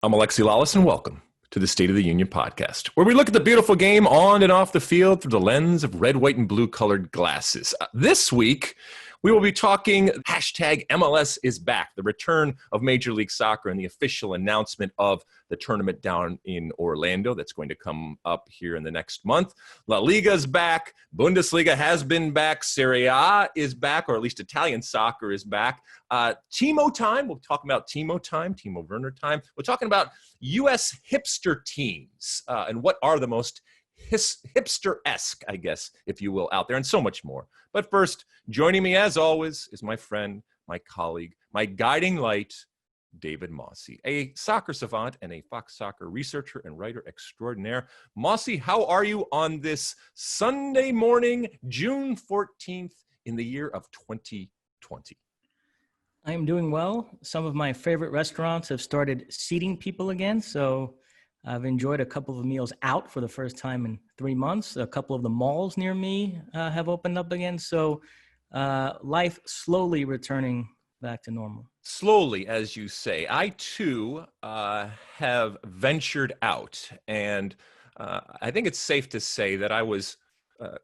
I'm Alexi Lalas, and welcome to the State of the Union podcast, where we look at the beautiful game on and off the field through the lens of red, white, and blue-colored glasses. This week, we will be talking hashtag MLS is back, the return of Major League Soccer and the official announcement of the tournament down in Orlando that's going to come up here in the next month. La Liga is back. Bundesliga has been back. Serie A is back, or at least Italian soccer is back. Timo time. We'll talk about Timo time, Timo Werner time. We're talking about U.S. hipster teams and what are the most hipster-esque, I guess, if you will, out there, and so much more. But first, joining me as always is my friend, my colleague, my guiding light, David Mosse, a soccer savant and a Fox Soccer researcher and writer extraordinaire. Mosse, how are you on this Sunday morning, June 14th in the year of 2020? I am doing well. Some of my favorite restaurants have started seating people again, so I've enjoyed a couple of meals out for the first time in 3 months. A couple of the malls near me have opened up again, so life slowly returning back to normal. Slowly, as you say. I, too, have ventured out, and I think it's safe to say that I was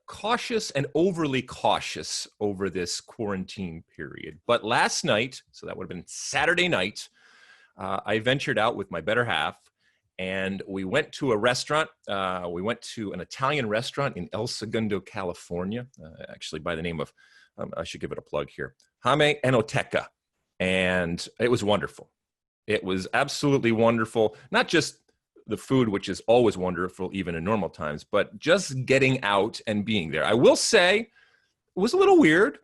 cautious and overly cautious over this quarantine period. But last night, so that would have been Saturday night, I ventured out with my better half, and we went to a restaurant. We went to an Italian restaurant in El Segundo, California, actually by the name of, I should give it a plug here, Hame Enoteca. And it was wonderful. It was absolutely wonderful. Not just the food, which is always wonderful, even in normal times, but just getting out and being there. I will say it was a little weird.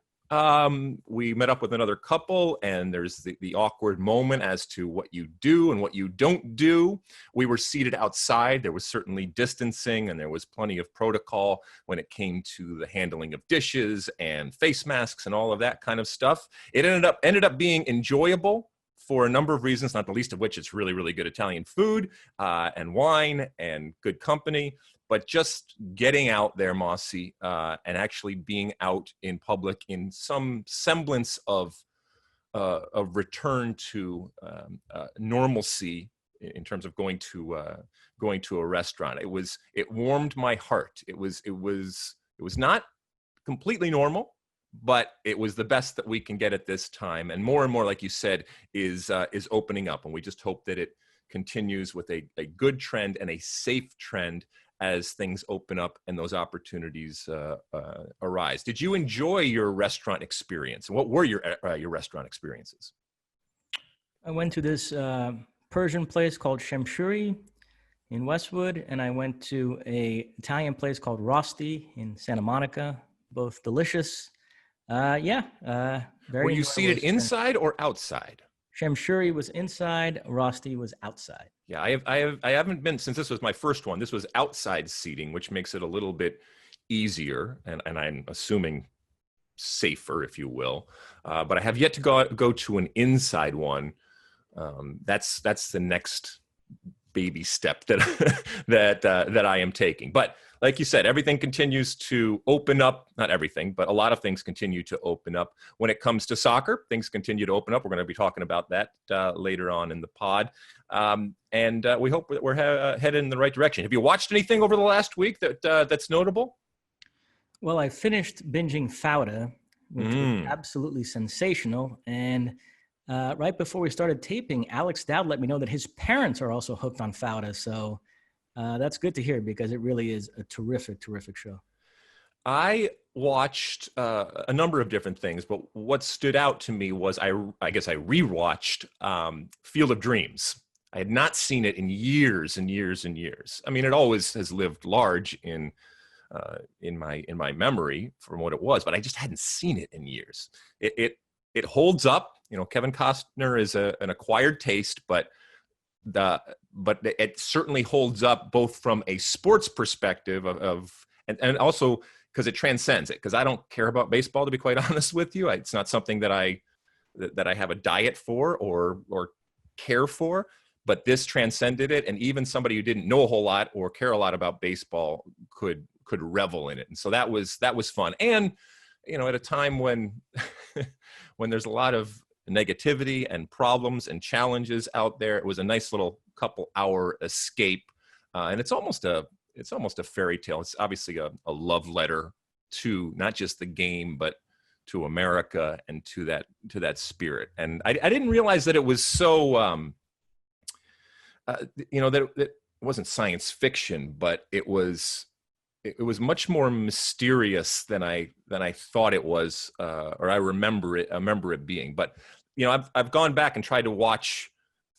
We met up with another couple, and there's the awkward moment as to what you do and what you don't do. We were seated outside. There was certainly distancing, and there was plenty of protocol when it came to the handling of dishes and face masks and all of that kind of stuff. It ended up being enjoyable for a number of reasons, not the least of which it's really, really good Italian food and wine and good company. But just getting out there, Mosse, and actually being out in public in some semblance of a return to normalcy in terms of going to a restaurant. It warmed my heart. It was not completely normal, but it was the best that we can get at this time. And more, like you said, is opening up, and we just hope that it continues with a good trend and a safe trend as things open up and those opportunities arise. Did you enjoy your restaurant experience? What were your restaurant experiences? I went to this Persian place called Shemshuri in Westwood, and I went to an Italian place called Rosti in Santa Monica. Both delicious. Very. Were you seated inside or outside? Shemshuri was inside. Rosti was outside. Yeah, I haven't been, since this was my first one. This was outside seating, which makes it a little bit easier, and I'm assuming safer, if you will. But I have yet to go to an inside one. That's the next baby step that I am taking. But like you said, everything continues to open up. Not everything, but a lot of things continue to open up. When it comes to soccer, things continue to open up. We're going to be talking about that later on in the pod. And we hope that we're headed in the right direction. Have you watched anything over the last week that's notable? Well, I finished binging Fauda, which was absolutely sensational. And right before we started taping, Alex Dowd let me know that his parents are also hooked on Fauda. So that's good to hear, because it really is a terrific, terrific show. I watched a number of different things, but what stood out to me was I guess I rewatched Field of Dreams. I had not seen it in years and years and years. I mean, it always has lived large in my memory from what it was, but I just hadn't seen it in years. It holds up. You know, Kevin Costner is an acquired taste, but it certainly holds up both from a sports perspective and also because it transcends it. Because I don't care about baseball, to be quite honest with you. It's not something that I have a diet for or care for. But this transcended it, and even somebody who didn't know a whole lot or care a lot about baseball could revel in it. And so that was fun. And you know, at a time when there's a lot of negativity and problems and challenges out there. It was a nice little couple-hour escape, and it's almost a fairy tale. It's obviously a love letter to not just the game, but to America and to that spirit. And I didn't realize that it was so that it wasn't science fiction, but it was much more mysterious than I thought it was, or I remember it being. But I've gone back and tried to watch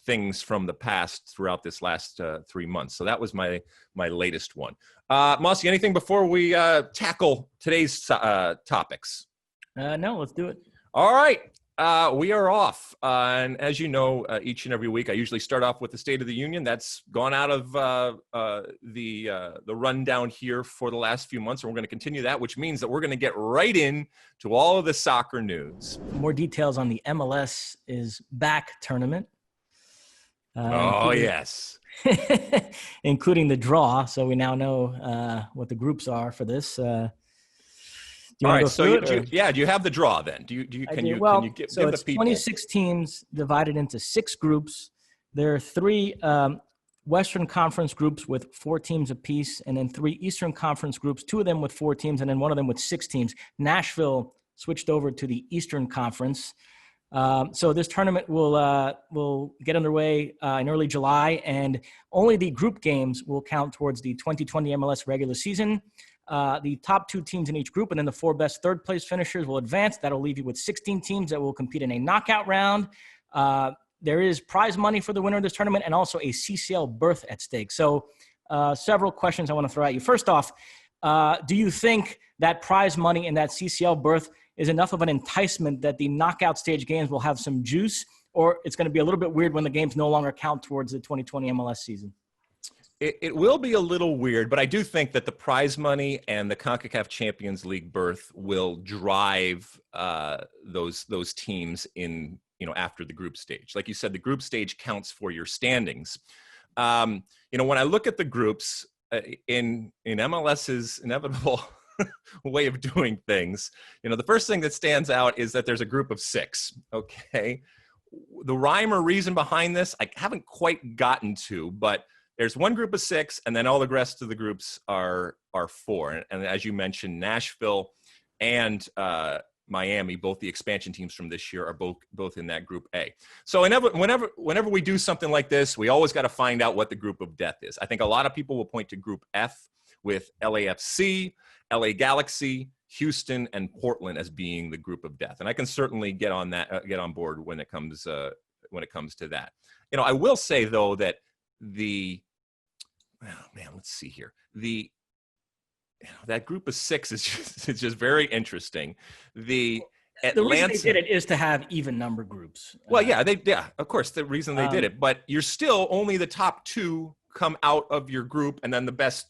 things from the past throughout this last 3 months. So that was my latest one. Mosse, anything before we tackle today's topics? No, let's do it. All right. We are off. And as you know, each and every week, I usually start off with the State of the Union. That's gone out of the rundown here for the last few months. And we're going to continue that, which means that we're going to get right in to all of the soccer news. More details on the MLS is back tournament. Yes. Including the draw. So we now know what the groups are for this. All right. So do you have the draw then? Can you give the people? 26 teams divided into 6 groups. There are 3 Western Conference groups with 4 teams apiece, and then 3 Eastern Conference groups, 2 of them with 4 teams, and then 1 of them with 6 teams. Nashville switched over to the Eastern Conference. So this tournament will get underway in early July, and only the group games will count towards the 2020 MLS regular season. The top 2 teams in each group, and then the 4 best third-place finishers will advance. That'll leave you with 16 teams that will compete in a knockout round. There is prize money for the winner of this tournament and also a CCL berth at stake. So several questions I want to throw at you. First off, do you think that prize money and that CCL berth is enough of an enticement that the knockout stage games will have some juice, or it's going to be a little bit weird when the games no longer count towards the 2020 MLS season? It will be a little weird, but I do think that the prize money and the CONCACAF Champions League berth will drive those teams in, after the group stage. Like you said, the group stage counts for your standings. When I look at the groups in MLS's inevitable way of doing things, the first thing that stands out is that there's a group of 6. Okay, the rhyme or reason behind this I haven't quite gotten to, but there's one group of 6, and then all the rest of the groups are 4. And as you mentioned, Nashville and Miami, both the expansion teams from this year, are both in that group A. So whenever we do something like this, we always got to find out what the group of death is. I think a lot of people will point to Group F with LAFC, LA Galaxy, Houston, and Portland as being the group of death. And I can certainly get on board when it comes to that. I will say though that let's see here. That group of 6 is just very interesting. The reason they did it is to have even number groups. Well, of course, the reason they did it, but you're still only the top 2 come out of your group, and then the best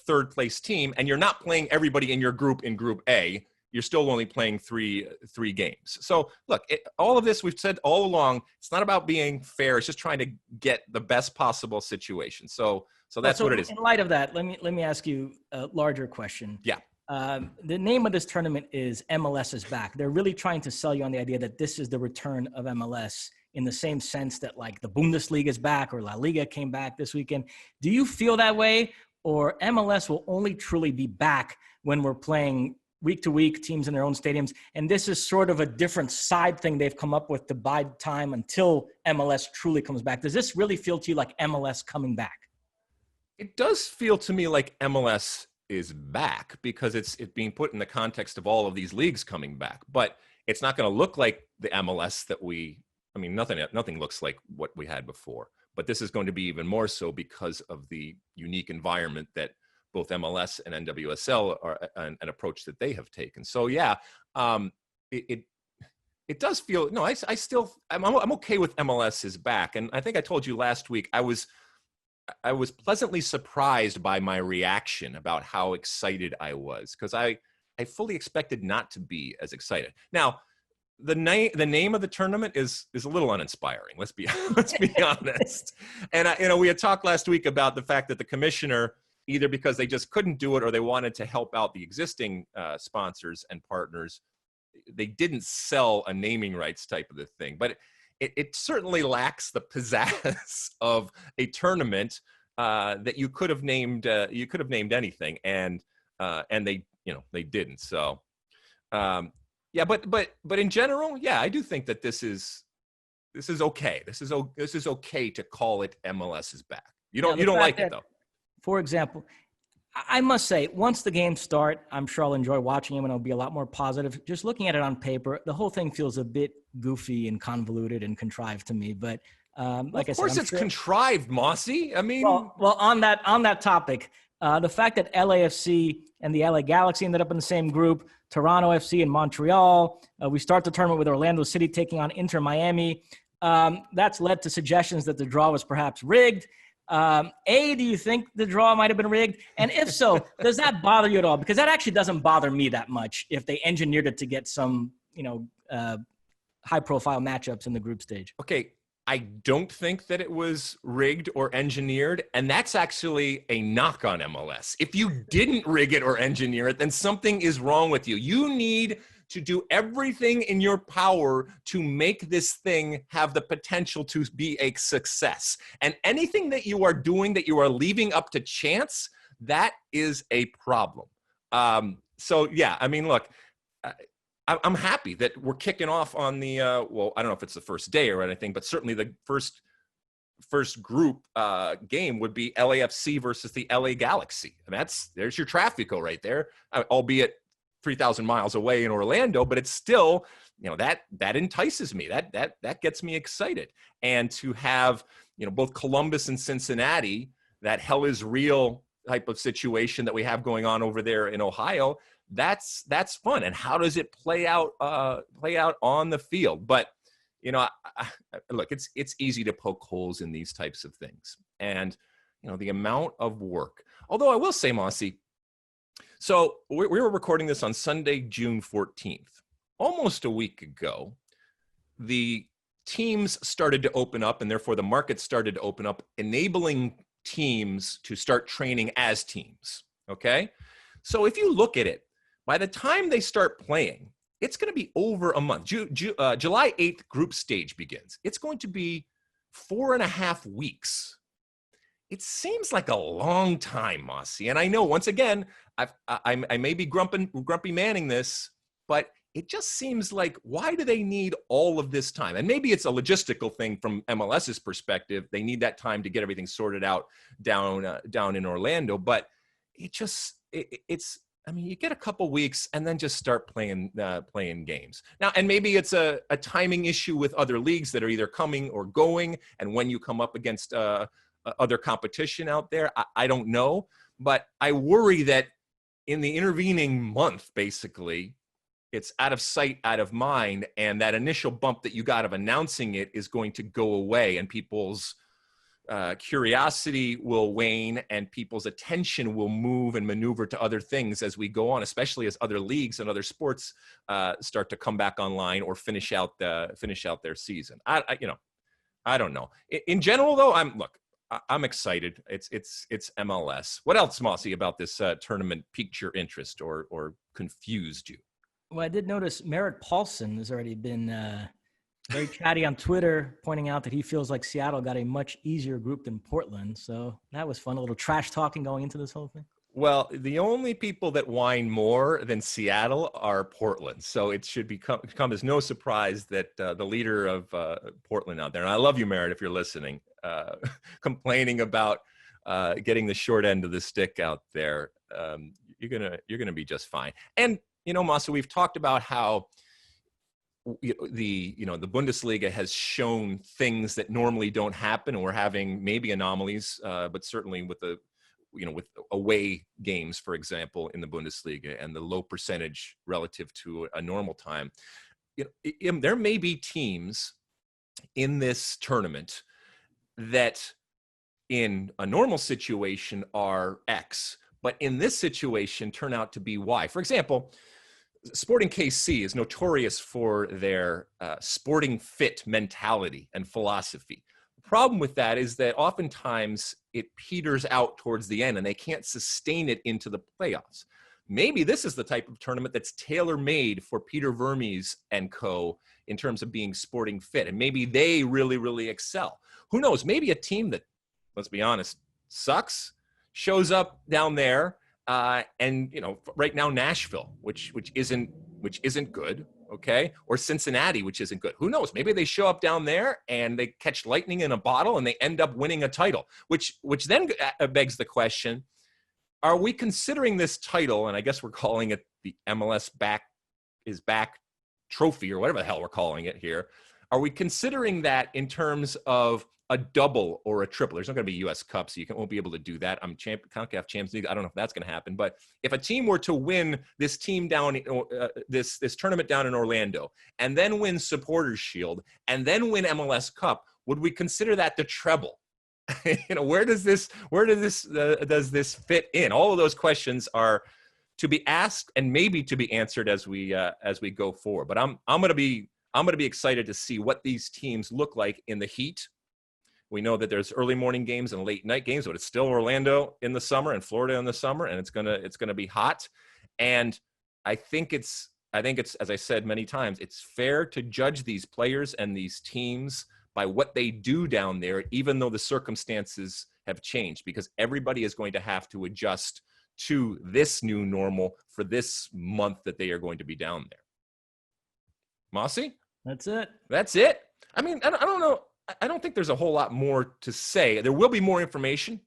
third place team, and you're not playing everybody in your group in Group A. You're still only playing three games. So look, all of this we've said all along, it's not about being fair. It's just trying to get the best possible situation. So that's what it is. In light of that, let me ask you a larger question. Yeah. The name of this tournament is MLS is back. They're really trying to sell you on the idea that this is the return of MLS in the same sense that like the Bundesliga is back or La Liga came back this weekend. Do you feel that way, or MLS will only truly be back when we're playing week to week, teams in their own stadiums, and this is sort of a different side thing they've come up with to bide time until MLS truly comes back? Does this really feel to you like MLS coming back? It does feel to me like MLS is back because it's being put in the context of all of these leagues coming back, but it's not going to look like the MLS that nothing looks like what we had before, but this is going to be even more so because of the unique environment that both MLS and NWSL are an approach that they have taken. So yeah, it does feel, no, I'm okay with MLS is back. And I think I told you last week, I was pleasantly surprised by my reaction about how excited I was, because I fully expected not to be as excited. Now, the name of the tournament is a little uninspiring. Let's be honest. And we had talked last week about the fact that the commissioner, either because they just couldn't do it or they wanted to help out the existing sponsors and partners, they didn't sell a naming rights type of the thing, but it certainly lacks the pizzazz of a tournament that you could have named anything, and they they didn't. So yeah, but in general, yeah, I do think that this is okay. This is okay to call it MLS is back. You don't like it though. For example, I must say, once the games start, I'm sure I'll enjoy watching them and I'll be a lot more positive. Just looking at it on paper, the whole thing feels a bit goofy and convoluted and contrived to me. But like I said, of course, it's contrived, Mosse. I mean, well, on that topic, the fact that LAFC and the LA Galaxy ended up in the same group, Toronto FC and Montreal. We start the tournament with Orlando City taking on Inter Miami. That's led to suggestions that the draw was perhaps rigged. Do you think the draw might have been rigged? And if so, does that bother you at all? Because that actually doesn't bother me that much if they engineered it to get some, high-profile matchups in the group stage. Okay, I don't think that it was rigged or engineered, and that's actually a knock on MLS. If you didn't rig it or engineer it, then something is wrong with you. You need to do everything in your power to make this thing have the potential to be a success. And anything that you are doing that you are leaving up to chance, that is a problem. So yeah, I mean, look, I'm happy that we're kicking off on the, well, I don't know if it's the first day or anything, but certainly the first group game would be LAFC versus the LA Galaxy. And there's your Trafico right there, albeit 3,000 miles away in Orlando, but it's still, that entices me. That gets me excited. And to have, both Columbus and Cincinnati, that hell is real type of situation that we have going on over there in Ohio, that's fun. And how does it play out on the field? But, look, it's easy to poke holes in these types of things. And, the amount of work, although I will say, Mosse, so we were recording this on Sunday, June 14th. Almost a week ago, the teams started to open up, and therefore the market started to open up, enabling teams to start training as teams, okay? So if you look at it, by the time they start playing, it's going to be over a month. July 8th group stage begins. It's going to be 4.5 weeks. It seems like a long time, Mosse. And I know, once again, I may be grumpy manning this, but it just seems like, why do they need all of this time? And maybe it's a logistical thing from MLS's perspective. They need that time to get everything sorted out down in Orlando. But it's I mean, you get a couple weeks and then just start playing games. Now, and maybe it's a timing issue with other leagues that are either coming or going, and when you come up against other competition out there, I don't know. But I worry that in the intervening month, basically, it's out of sight, out of mind, and that initial bump that you got of announcing it is going to go away, and people's curiosity will wane, and people's attention will move and maneuver to other things as we go on, especially as other leagues and other sports start to come back online or finish out their season. I don't know. In general, though, I'm excited. It's MLS. What else, Mosse, about this tournament piqued your interest or confused you? Well, I did notice Merritt Paulson has already been very chatty on Twitter, pointing out that he feels like Seattle got a much easier group than Portland. So that was fun. A little trash talking going into this whole thing. Well, the only people that whine more than Seattle are Portland. So it should come as no surprise that the leader of Portland out there, and I love you, Merritt, if you're listening, complaining about getting the short end of the stick out there. You're gonna be just fine. And Mosse, we've talked about how the Bundesliga has shown things that normally don't happen, and we're having maybe anomalies, but certainly with with away games, for example, in the Bundesliga, and the low percentage relative to a normal time. There may be teams in this tournament that in a normal situation are X, but in this situation turn out to be Y. For example, Sporting KC is notorious for their sporting fit mentality and philosophy. The problem with that is that oftentimes it peters out towards the end and they can't sustain it into the playoffs. maybe this is the type of tournament that's tailor-made for Peter Vermes and co. in terms of being sporting fit. And maybe they really, really excel. Who knows? Maybe a team that, let's be honest, sucks, shows up down there. And, you know, right now, Nashville, which isn't good. Okay. Or Cincinnati, which isn't good. Who knows? Maybe they show up down there and they catch lightning in a bottle and they end up winning a title, which then begs the question, are we considering this title, and I guess we're calling it the MLS back trophy or whatever the hell we're calling it here. Are we considering that in terms of a double or a triple? There's not going to be U.S. Cup, so won't be able to do that. CONCACAF Champions League. I don't know if that's going to happen. But if a team were to win this team down, this tournament down in Orlando, and then win Supporters Shield, and then win MLS Cup, would we consider that the treble? You know, where does this fit in? All of those questions are to be asked and maybe to be answered as we go forward. But I'm going to be excited to see what these teams look like in the heat. We know that there's early morning games and late night games, but it's still Orlando in the summer and Florida in the summer, and it's gonna be hot. And I think it's, as I said many times, it's fair to judge these players and these teams by what they do down there, even though the circumstances have changed, because everybody is going to have to adjust to this new normal for this month that they are going to be down there. Mosse? That's it. That's it. I mean, I don't know. I don't think there's a whole lot more to say. There will be more information.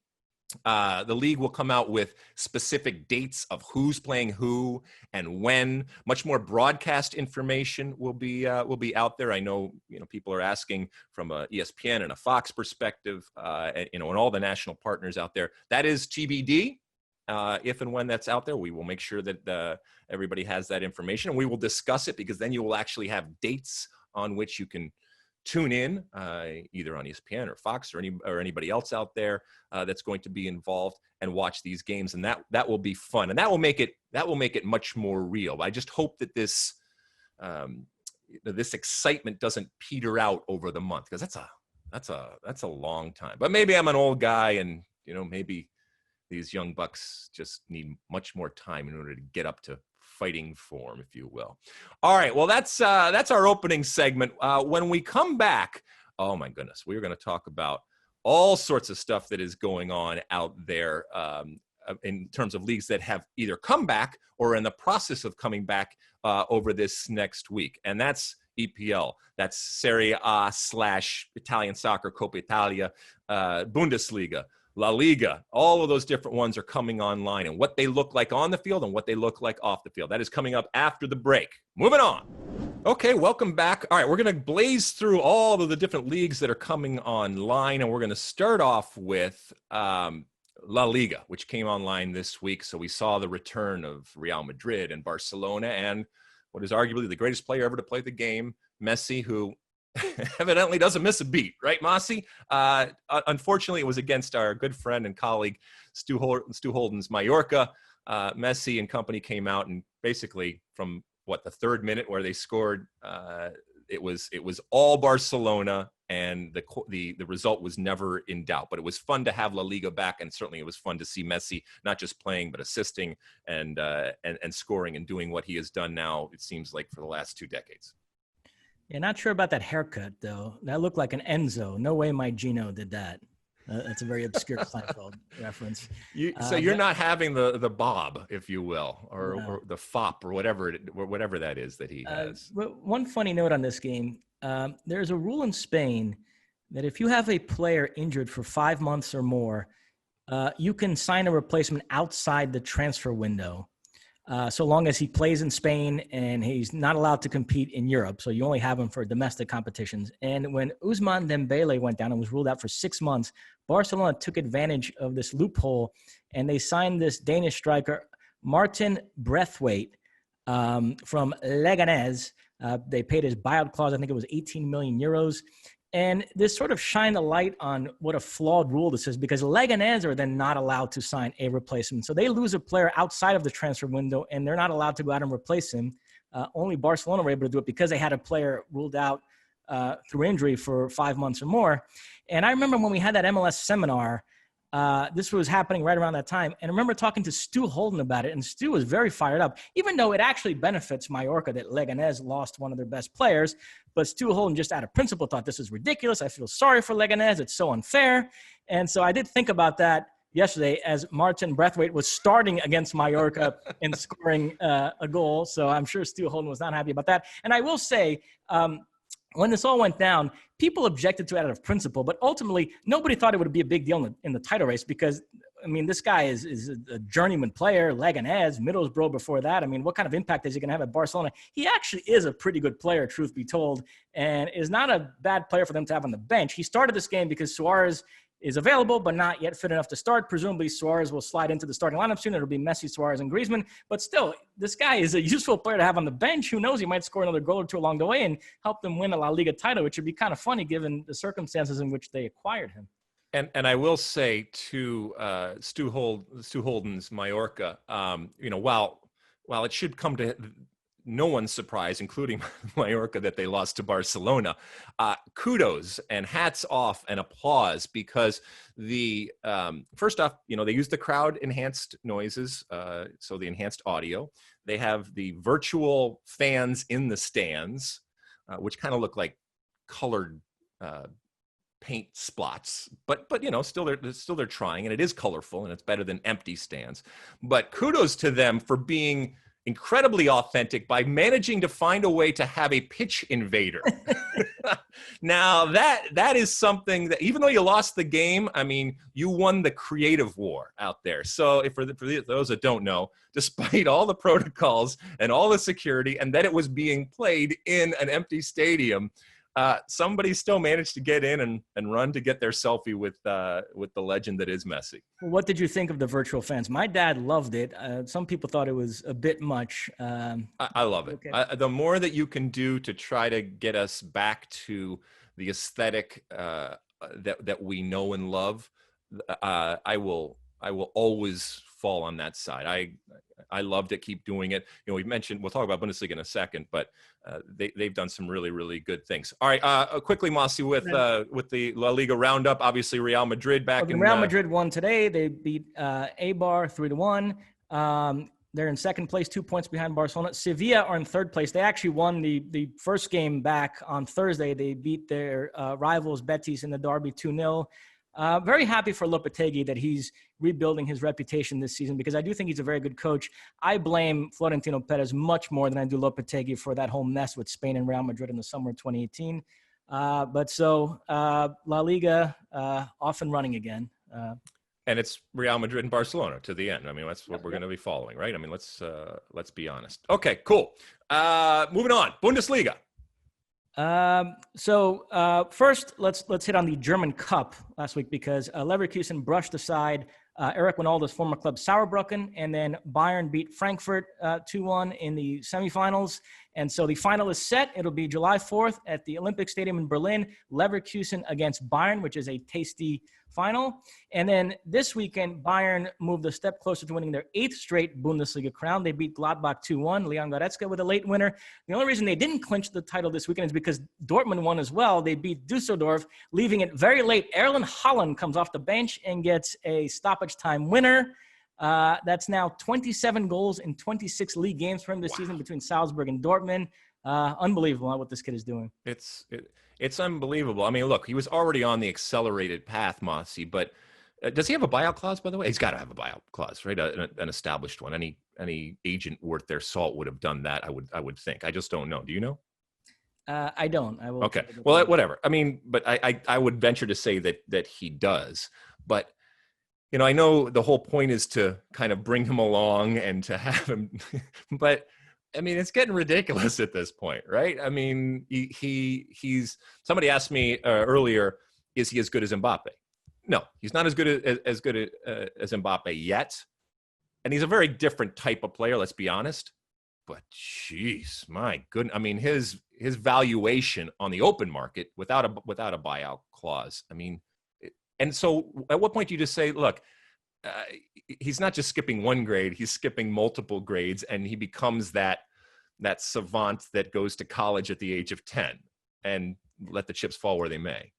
The league will come out with specific dates of who's playing who and when. Much more broadcast information will be out there. I know, people are asking from a ESPN and a Fox perspective, and all the national partners out there. That is TBD. If and when that's out there, we will make sure that everybody has that information, and we will discuss it, because then you will actually have dates on which you can tune in, either on ESPN or Fox or anybody else out there that's going to be involved, and watch these games, and that will be fun, and that will make it much more real. I just hope that this excitement doesn't peter out over the month, because that's a long time. But maybe I'm an old guy, and maybe these young bucks just need much more time in order to get up to fighting form, if you will. All right. Well, that's our opening segment. When we come back, oh my goodness, we're going to talk about all sorts of stuff that is going on out there in terms of leagues that have either come back or in the process of coming back over this next week. And that's EPL. That's Serie A / Italian soccer, Coppa Italia, Bundesliga, La Liga. All of those different ones are coming online, and what they look like on the field and what they look like off the field. That is coming up after the break. Moving on. Okay, welcome back. All right, we're going to blaze through all of the different leagues that are coming online, and we're going to start off with La Liga, which came online this week. So we saw the return of Real Madrid and Barcelona, and what is arguably the greatest player ever to play the game, Messi, who evidently doesn't miss a beat, right, Mosse? Unfortunately, it was against our good friend and colleague Stu Holden's Mallorca. Messi and company came out, and basically from the third minute where they scored, it was all Barcelona, and the result was never in doubt. But it was fun to have La Liga back, and certainly it was fun to see Messi not just playing but assisting and scoring and doing what he has done now, it seems like, for the last 2 decades. Yeah, not sure about that haircut, though. That looked like an Enzo. No way my Gino did that. That's a very obscure Seinfeld reference. So you're not having the bob, if you will, or the fop, or whatever that is that he has. One funny note on this game, there's a rule in Spain that if you have a player injured for 5 months or more, you can sign a replacement outside the transfer window. So long as he plays in Spain and he's not allowed to compete in Europe. So you only have him for domestic competitions. And when Ousmane Dembele went down and was ruled out for 6 months, Barcelona took advantage of this loophole, and they signed this Danish striker, Martin Braithwaite, from Leganés. They paid his buyout clause. I think it was 18 million euros. And this sort of shined a light on what a flawed rule this is, because Leganés are then not allowed to sign a replacement. So they lose a player outside of the transfer window, and they're not allowed to go out and replace him. Only Barcelona were able to do it because they had a player ruled out through injury for 5 months or more. And I remember when we had that MLS seminar, This was happening right around that time. And I remember talking to Stu Holden about it, and Stu was very fired up, even though it actually benefits Mallorca that Leganés lost one of their best players. But Stu Holden, just out of principle, thought this is ridiculous. I feel sorry for Leganés. It's so unfair. And so I did think about that yesterday as Martin Braithwaite was starting against Mallorca and scoring a goal. So I'm sure Stu Holden was not happy about that. And I will say, when this all went down, people objected to it out of principle, but ultimately nobody thought it would be a big deal in the title race because, I mean, this guy is a journeyman player, Leganés, Middlesbrough before that. I mean, what kind of impact is he going to have at Barcelona? He actually is a pretty good player, truth be told, and is not a bad player for them to have on the bench. He started this game because Suarez is available, but not yet fit enough to start. Presumably, Suarez will slide into the starting lineup soon. It'll be Messi, Suarez, and Griezmann. But still, this guy is a useful player to have on the bench. Who knows? He might score another goal or two along the way and help them win a La Liga title, which would be kind of funny given the circumstances in which they acquired him. And I will say to Stu Holden's Mallorca, while it should come to no one's surprise, including Mallorca, that they lost to Barcelona, kudos and hats off and applause because first off, they use the crowd enhanced noises, so the enhanced audio. They have the virtual fans in the stands, which kind of look like colored paint splots, but still they're trying, and it is colorful and it's better than empty stands. But kudos to them for being incredibly authentic by managing to find a way to have a pitch invader. Now that is something that, even though you lost the game, I mean, you won the creative war out there. So for those that don't know, despite all the protocols and all the security, and that it was being played in an empty stadium, somebody still managed to get in and run to get their selfie with the legend that is Messi. What did you think of the virtual fans? My dad loved it. Some people thought it was a bit much. I love it. Okay. The more that you can do to try to get us back to the aesthetic that we know and love, I will always fall on that side. I loved it. Keep doing it. We'll talk about Bundesliga in a second, but they've done some really, really good things. All right, quickly, Mosse, with the La Liga Round Up, obviously Real Madrid back in. Real Madrid won today. They beat Eibar 3-1. They're in second place, 2 points behind Barcelona. Sevilla are in third place. They actually won the first game back on Thursday. They beat their rivals Betis in the derby 2-0. Very happy for Lopetegui that he's rebuilding his reputation this season because I do think he's a very good coach. I blame Florentino Perez much more than I do Lopetegui for that whole mess with Spain and Real Madrid in the summer of 2018. La Liga off and running again. And it's Real Madrid and Barcelona to the end. I mean, that's what we're going to be following, right? I mean, let's be honest. Okay, cool. Moving on. Bundesliga. First, let's hit on the German Cup last week because Leverkusen brushed aside Eric Wijnaldum's former club Saarbrücken, and then Bayern beat Frankfurt 2-1 in the semifinals. And so the final is set. It'll be July 4th at the Olympic Stadium in Berlin. Leverkusen against Bayern, which is a tasty final. And then this weekend, Bayern moved a step closer to winning their 8th straight Bundesliga crown. They beat Gladbach 2-1, Leon Goretzka with a late winner. The only reason they didn't clinch the title this weekend is because Dortmund won as well. They beat Dusseldorf, leaving it very late. Erling Haaland comes off the bench and gets a stoppage time winner. That's now 27 goals in 26 league games for him this season between Salzburg and Dortmund. Unbelievable what this kid is doing. It's unbelievable. I mean, look, he was already on the accelerated path, Mosse, but does he have a buyout clause, by the way? He's got to have a buyout clause, right? An established one. Any agent worth their salt would have done that, I would think. I just don't know. Do you know? I don't. I will. Okay. Well, whatever. I mean, but I would venture to say that he does. But I know the whole point is to kind of bring him along and to have him, but I mean, it's getting ridiculous at this point, right? I mean, he's somebody asked me earlier, is he as good as Mbappe? No, he's not as good as Mbappe yet. And he's a very different type of player, let's be honest. But geez, my goodness. I mean, his valuation on the open market without a buyout clause. I mean, and so at what point do you just say, look, he's not just skipping one grade, he's skipping multiple grades, and he becomes that savant that goes to college at the age of 10 and let the chips fall where they may.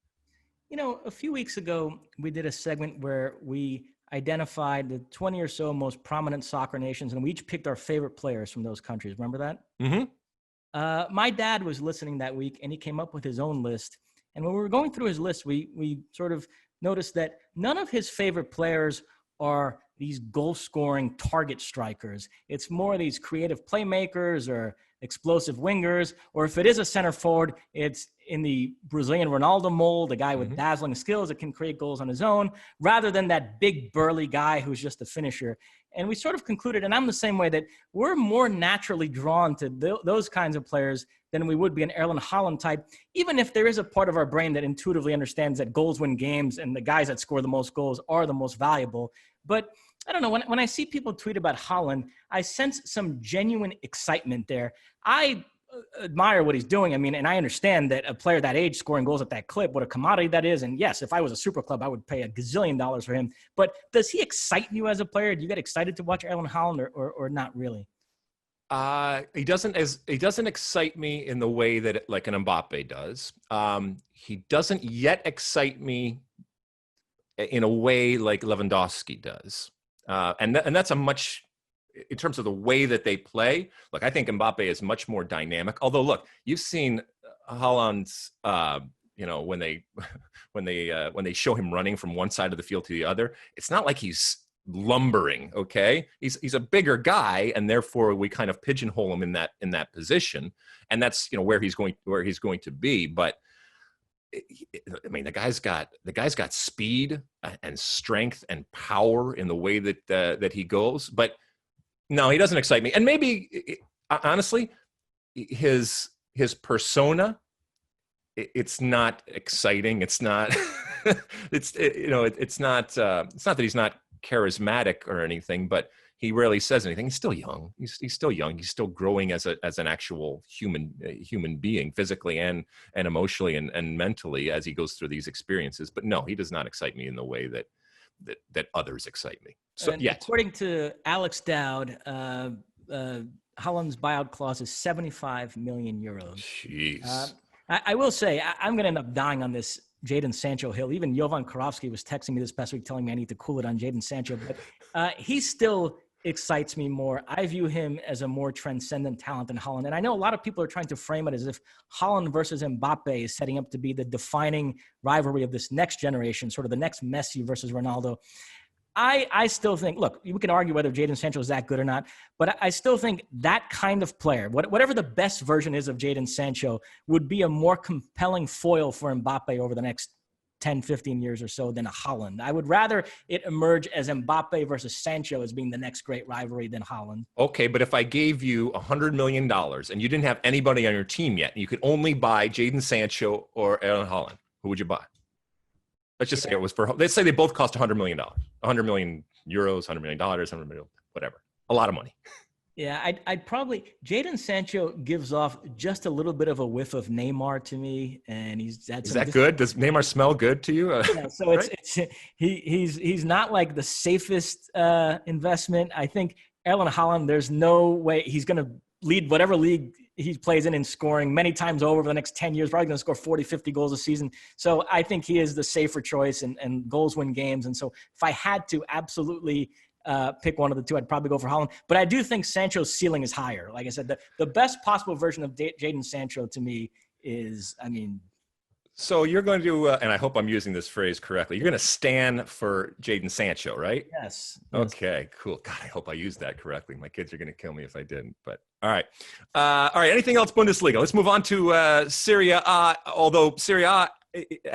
A few weeks ago, we did a segment where we identified the 20 or so most prominent soccer nations, and we each picked our favorite players from those countries. Remember that? Mm-hmm. My dad was listening that week, and he came up with his own list. And when we were going through his list, we sort of noticed that none of his favorite players are these goal-scoring target strikers. It's more these creative playmakers or explosive wingers, or if it is a center forward, it's in the Brazilian Ronaldo mold, a guy with dazzling skills that can create goals on his own, rather than that big burly guy who's just a finisher. And we sort of concluded, and I'm the same way, that we're more naturally drawn to those kinds of players than we would be an Erling Haaland type, even if there is a part of our brain that intuitively understands that goals win games and the guys that score the most goals are the most valuable. But I don't know, when I see people tweet about Haaland, I sense some genuine excitement there. I admire what he's doing. I mean, and I understand that a player that age scoring goals at that clip, what a commodity that is. And yes, if I was a super club, I would pay $1 gazillion for him. But does he excite you as a player? Do you get excited to watch Erling Haaland or not really? He doesn't excite me in the way that like an Mbappe does. He doesn't yet excite me in a way like Lewandowski does. And that's a much, in terms of the way that they play. Look, I think Mbappe is much more dynamic. Although, look, you've seen Haaland's, when they show him running from one side of the field to the other, it's not like he's lumbering. Okay, he's a bigger guy, and therefore we kind of pigeonhole him in that position, and that's where he's going to be. But I mean, the guy's got speed and strength and power in the way that he goes. But no, he doesn't excite me. And maybe, honestly, his persona, it's not exciting. It's not. It's not that he's not charismatic or anything, but he rarely says anything. He's still young. He's still young. He's still growing as an actual human being, physically and emotionally and mentally, as he goes through these experiences. But no, he does not excite me in the way that others excite me. So according to Alex Dowd, Holland's buyout clause is 75 million euros. Jeez. I will say I'm going to end up dying on this Jadon Sancho hill. Even Jovan Karofsky was texting me this past week telling me I need to cool it on Jadon Sancho, but he still excites me more. I view him as a more transcendent talent than Haaland. And I know a lot of people are trying to frame it as if Haaland versus Mbappe is setting up to be the defining rivalry of this next generation, sort of the next Messi versus Ronaldo. I still think, look, we can argue whether Jadon Sancho is that good or not, but I still think that kind of player, whatever the best version is of Jadon Sancho, would be a more compelling foil for Mbappe over the next 10, 15 years or so than a Haaland. I would rather it emerge as Mbappe versus Sancho as being the next great rivalry than Haaland. Okay, but if I gave you $100 million and you didn't have anybody on your team yet, and you could only buy Jadon Sancho or Erling Haaland, who would you buy? Let's just say it was let's say they both cost $100 million, 100 million euros, $100 million, 100 million, whatever. A lot of money. Yeah, I'd probably, Jadon Sancho gives off just a little bit of a whiff of Neymar to me, and is that good? Does Neymar smell good to you? Yeah, so right? He's not like the safest investment. I think Erling Haaland, there's no way he's going to lead whatever league he plays in scoring many times over the next 10 years, probably going to score 40, 50 goals a season. So I think he is the safer choice, and goals win games. And so if I had to absolutely pick one of the two, I'd probably go for Haaland. But I do think Sancho's ceiling is higher. Like I said, the best possible version of Jadon Sancho to me is, So you're going to, and I hope I'm using this phrase correctly, you're going to stand for Jadon Sancho, right? Yes. Okay, cool. God, I hope I used that correctly. My kids are going to kill me if I didn't, but all right. All right, anything else Bundesliga? Let's move on to Serie A. Although Serie A,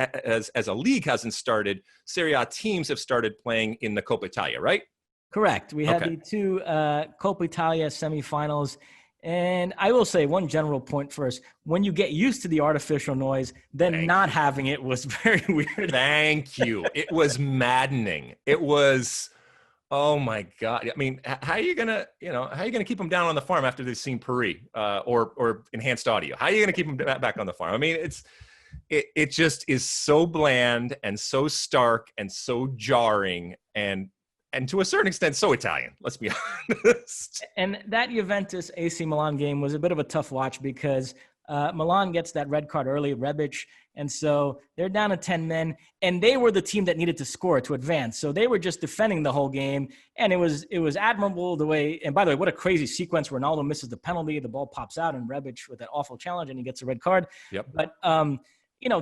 as a league hasn't started, Serie A teams have started playing in the Coppa Italia, right? Correct. We had the two Coppa Italia semifinals. And I will say one general point first. When you get used to the artificial noise, then not having it was very weird. Thank you. It was maddening. It was, oh my God. I mean, how are you gonna keep them down on the farm after they've seen Paris or enhanced audio? How are you gonna keep them back on the farm? I mean, it just is so bland and so stark and so jarring and to a certain extent, so Italian, let's be honest. And that Juventus AC Milan game was a bit of a tough watch because Milan gets that red card early. Rebic And so they're down to 10 men, and they were the team that needed to score to advance. So they were just defending the whole game, and it was admirable the way. And by the way, what a crazy sequence! Ronaldo misses the penalty, the ball pops out, and Rebic with that awful challenge, and he gets a red card. Yep. But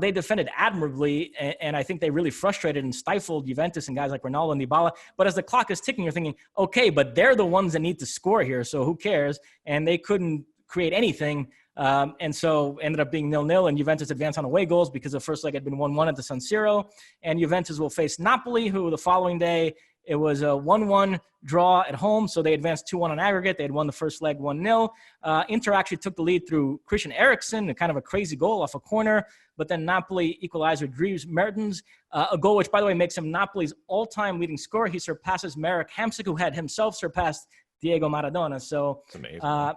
they defended admirably, and I think they really frustrated and stifled Juventus and guys like Ronaldo and Dybala. But as the clock is ticking, you're thinking, okay, but they're the ones that need to score here, so who cares? And they couldn't create anything. And so ended up being 0-0, and Juventus advanced on away goals because the first leg had been 1-1 at the San Siro. And Juventus will face Napoli, who the following day, it was a 1-1 draw at home, so they advanced 2-1 on aggregate. They had won the first leg 1-0. Inter actually took the lead through Christian Eriksen, kind of a crazy goal off a corner, but then Napoli equalized with Dries Mertens, a goal which, by the way, makes him Napoli's all-time leading scorer. He surpasses Marek Hamsik, who had himself surpassed Diego Maradona. So,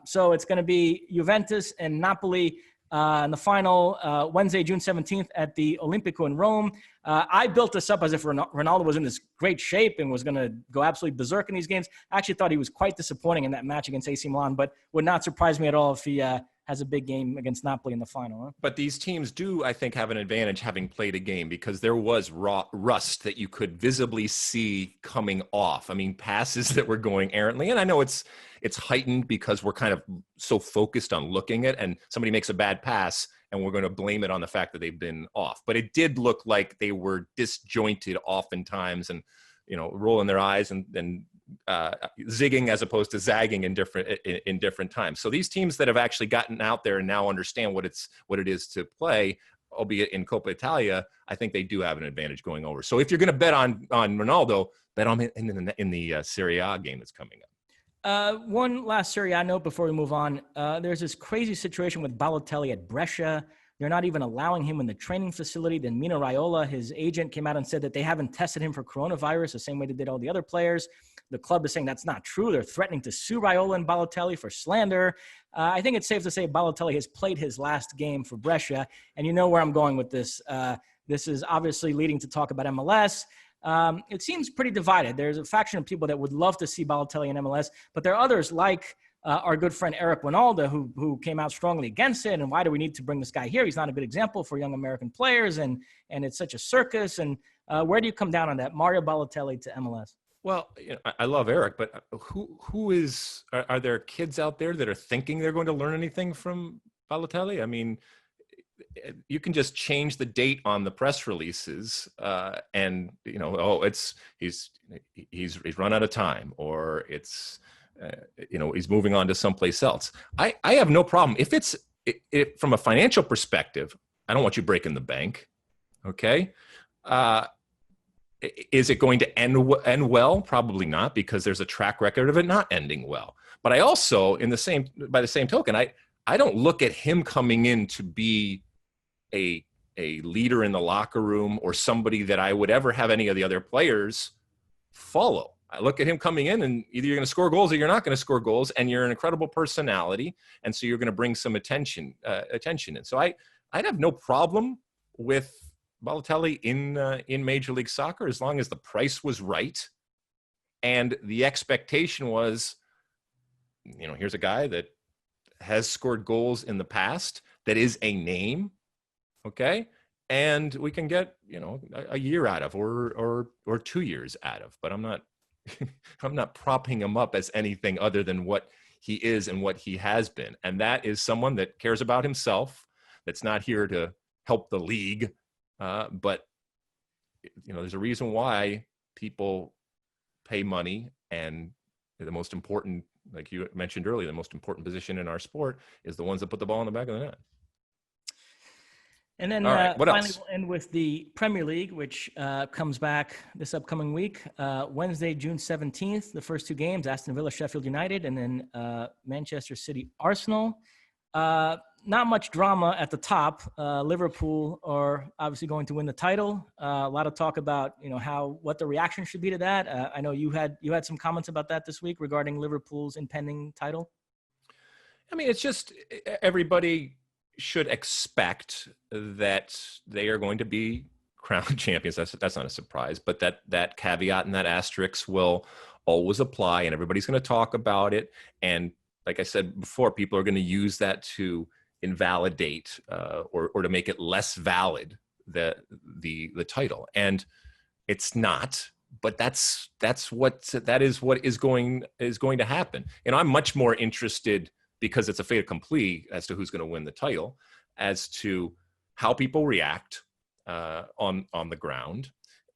so it's going to be Juventus and Napoli in the final Wednesday, June 17th at the Olimpico in Rome. I built this up as if Ronaldo was in this great shape and was going to go absolutely berserk in these games. I actually thought he was quite disappointing in that match against AC Milan, but would not surprise me at all if he has a big game against Napoli in the final. Huh? But these teams do, I think, have an advantage having played a game because there was rust that you could visibly see coming off. I mean, passes that were going errantly. And I know it's heightened because we're kind of so focused on looking at, and somebody makes a bad pass and we're going to blame it on the fact that they've been off. But it did look like they were disjointed oftentimes and, rolling their eyes and zigging as opposed to zagging in different times. So these teams that have actually gotten out there and now understand what it is to play, albeit in Coppa Italia, I think they do have an advantage going over. So if you're going to bet on Ronaldo, bet on him in the Serie A game that's coming up. One last Serie A note before we move on. There's this crazy situation with Balotelli at Brescia. They're not even allowing him in the training facility. Then Mino Raiola, his agent, came out and said that they haven't tested him for coronavirus the same way they did all the other players. The club is saying that's not true. They're threatening to sue Raiola and Balotelli for slander. I think it's safe to say Balotelli has played his last game for Brescia. And you know where I'm going with this. This is obviously leading to talk about MLS. It seems pretty divided. There's a faction of people that would love to see Balotelli in MLS, but there are others like our good friend Eric Winalda who came out strongly against it. And why do we need to bring this guy here? He's not a good example for young American players, and it's such a circus. And where do you come down on that, Mario Balotelli to MLS? Well, I love Eric, but are there kids out there that are thinking they're going to learn anything from Balotelli? I mean, you can just change the date on the press releases, and he's run out of time, or it's he's moving on to someplace else. I have no problem if it's from a financial perspective. I don't want you breaking the bank, okay? Is it going to end well? Probably not, because there's a track record of it not ending well. But I also, by the same token, I don't look at him coming in to be a leader in the locker room or somebody that I would ever have any of the other players follow. I look at him coming in, and either you're going to score goals or you're not going to score goals, and you're an incredible personality, and so you're going to bring some attention in. So I'd have no problem with Balotelli in Major League Soccer as long as the price was right, and the expectation was, here's a guy that has scored goals in the past, that is a name, okay, and we can get a year out of or 2 years out of. But I'm not propping him up as anything other than what he is and what he has been, and that is someone that cares about himself, that's not here to help the league. But there's a reason why people pay money, and the most important, like you mentioned earlier, the most important position in our sport is the ones that put the ball in the back of the net. And then right, finally, we'll end with the Premier League, which comes back this upcoming week. Wednesday, June 17th, the first two games, Aston Villa, Sheffield United, and then Manchester City, Arsenal. Not much drama at the top. Liverpool are obviously going to win the title. A lot of talk about what the reaction should be to that. I know you had some comments about that this week regarding Liverpool's impending title. I mean, it's just everybody should expect that they are going to be crowned champions. That's not a surprise, but that caveat and that asterisk will always apply, and everybody's going to talk about it. And like I said before, people are going to use that to invalidate or to make it less valid the title. And it's not, but that is what is going to happen. And I'm much more interested, because it's a fait accompli as to who's going to win the title, as to how people react on the ground,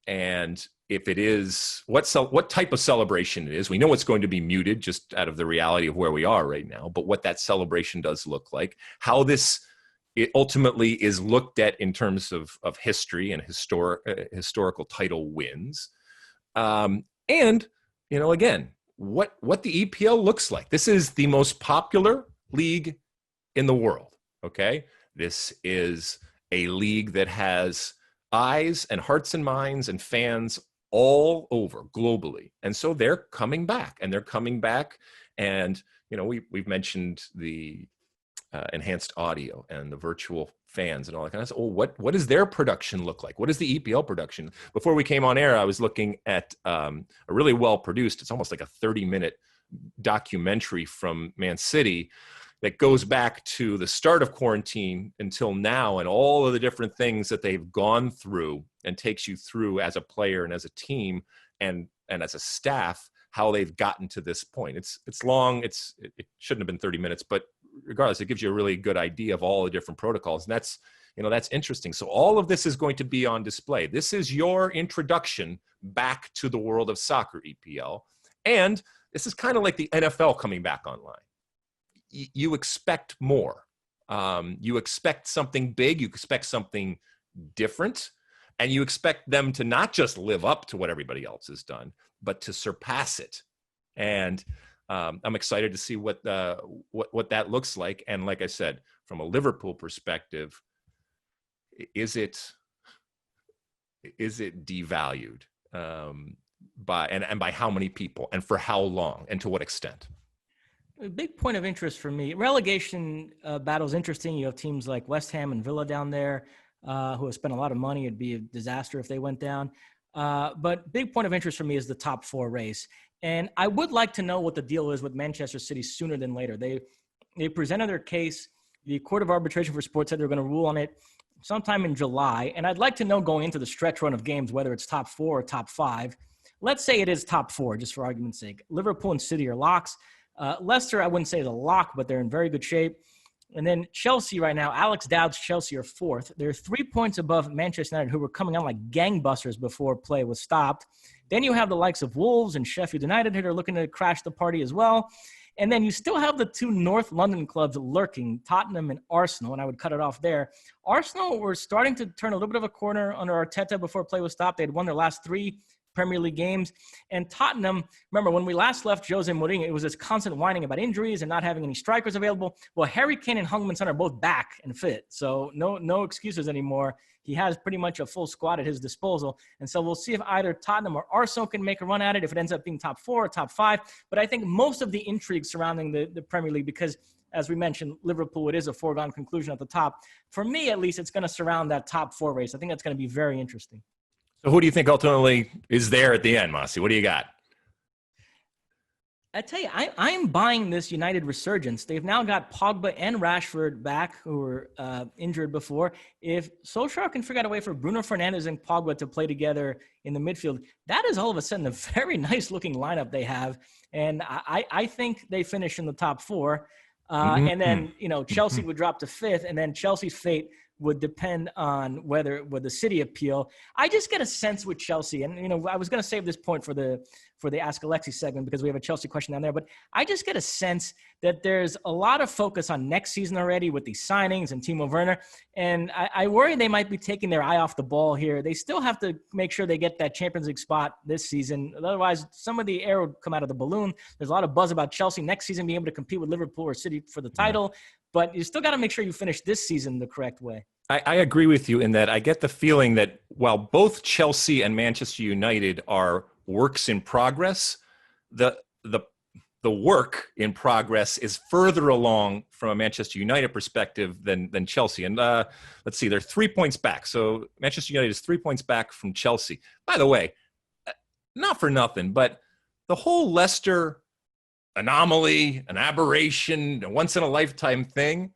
and if it is what type of celebration it is. We know it's going to be muted just out of the reality of where we are right now, but what that celebration does look like, how it ultimately is looked at in terms of history and historical title wins. And, again, what the EPL looks like. This is the most popular league in the world, okay? This is a league that has eyes and hearts and minds and fans all over globally. And so they're coming back. And, we've mentioned the enhanced audio and the virtual fans and all that kind of stuff. Oh, what does their production look like? What is the EPL production? Before we came on air, I was looking at a really well-produced, it's almost like a 30-minute documentary from Man City that goes back to the start of quarantine until now, and all of the different things that they've gone through, and takes you through as a player and as a team and as a staff, how they've gotten to this point. It's long. It shouldn't have been 30 minutes, but regardless, it gives you a really good idea of all the different protocols. And that's interesting. So all of this is going to be on display. This is your introduction back to the world of soccer, EPL. And this is kind of like the NFL coming back online. You expect more. You expect something big. You expect something different. And you expect them to not just live up to what everybody else has done, but to surpass it. And I'm excited to see what that looks like. And like I said, from a Liverpool perspective, is it devalued by how many people, and for how long, and to what extent? A big point of interest for me, relegation battle is interesting. You have teams like West Ham and Villa down there who have spent a lot of money. It'd be a disaster if they went down. But big point of interest for me is the top four race. And I would like to know what the deal is with Manchester City sooner than later. They presented their case. The Court of Arbitration for Sport said they're going to rule on it sometime in July. And I'd like to know, going into the stretch run of games, whether it's top four or top five. Let's say it is top four, just for argument's sake. Liverpool and City are locks. Leicester, I wouldn't say is a lock, but they're in very good shape. And then Chelsea right now, Alex Dowd's Chelsea are fourth. They're 3 points above Manchester United, who were coming on like gangbusters before play was stopped. Then you have the likes of Wolves and Sheffield United who are looking to crash the party as well. And then you still have the two North London clubs lurking, Tottenham and Arsenal, and I would cut it off there. Arsenal were starting to turn a little bit of a corner under Arteta before play was stopped. They had won their last 3 Premier League games. And Tottenham, remember, when we last left Jose Mourinho, it was this constant whining about injuries and not having any strikers available. Well, Harry Kane and Heung-min Son are both back and fit, so no excuses anymore. He has pretty much a full squad at his disposal. And so we'll see if either Tottenham or Arsenal can make a run at it, if it ends up being top 4 or top 5. But I think most of the intrigue surrounding the Premier League, because as we mentioned, Liverpool, it is a foregone conclusion at the top. For me, at least, it's going to surround that top 4 race. I think that's going to be very interesting. So who do you think ultimately is there at the end, Mosse? What do you got? I tell you, I'm buying this United resurgence. They've now got Pogba and Rashford back, who were injured before. If Solskjaer can figure out a way for Bruno Fernandes and Pogba to play together in the midfield, that is all of a sudden a very nice-looking lineup they have. And I think they finish in the top 4. And then, Chelsea would drop to 5th, and then Chelsea's fate would depend on whether it would the City appeal. I just get a sense with Chelsea, and I was going to save this point for the Ask Alexi segment because we have a Chelsea question down there, but I just get a sense that there's a lot of focus on next season already with these signings and Timo Werner, and I worry they might be taking their eye off the ball here. They still have to make sure they get that Champions League spot this season. Otherwise, some of the air would come out of the balloon. There's a lot of buzz about Chelsea next season being able to compete with Liverpool or City for the title, but you still got to make sure you finish this season the correct way. I agree with you in that I get the feeling that while both Chelsea and Manchester United are works in progress, the work in progress is further along from a Manchester United perspective than Chelsea. And let's see, they're 3 points back. So Manchester United is 3 points back from Chelsea. By the way, not for nothing, but the whole Leicester anomaly, an aberration, a once-in-a-lifetime thing,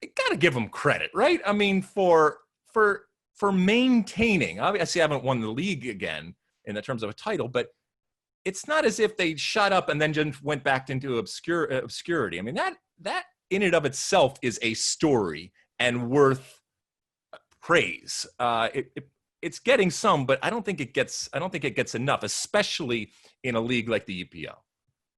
got to give them credit, right? I mean, for maintaining. Obviously, I haven't won the league again in the terms of a title, but it's not as if they shut up and then just went back into obscurity. I mean, that in and of itself is a story and worth praise. It's getting some, but I don't think it gets enough, especially in a league like the EPL.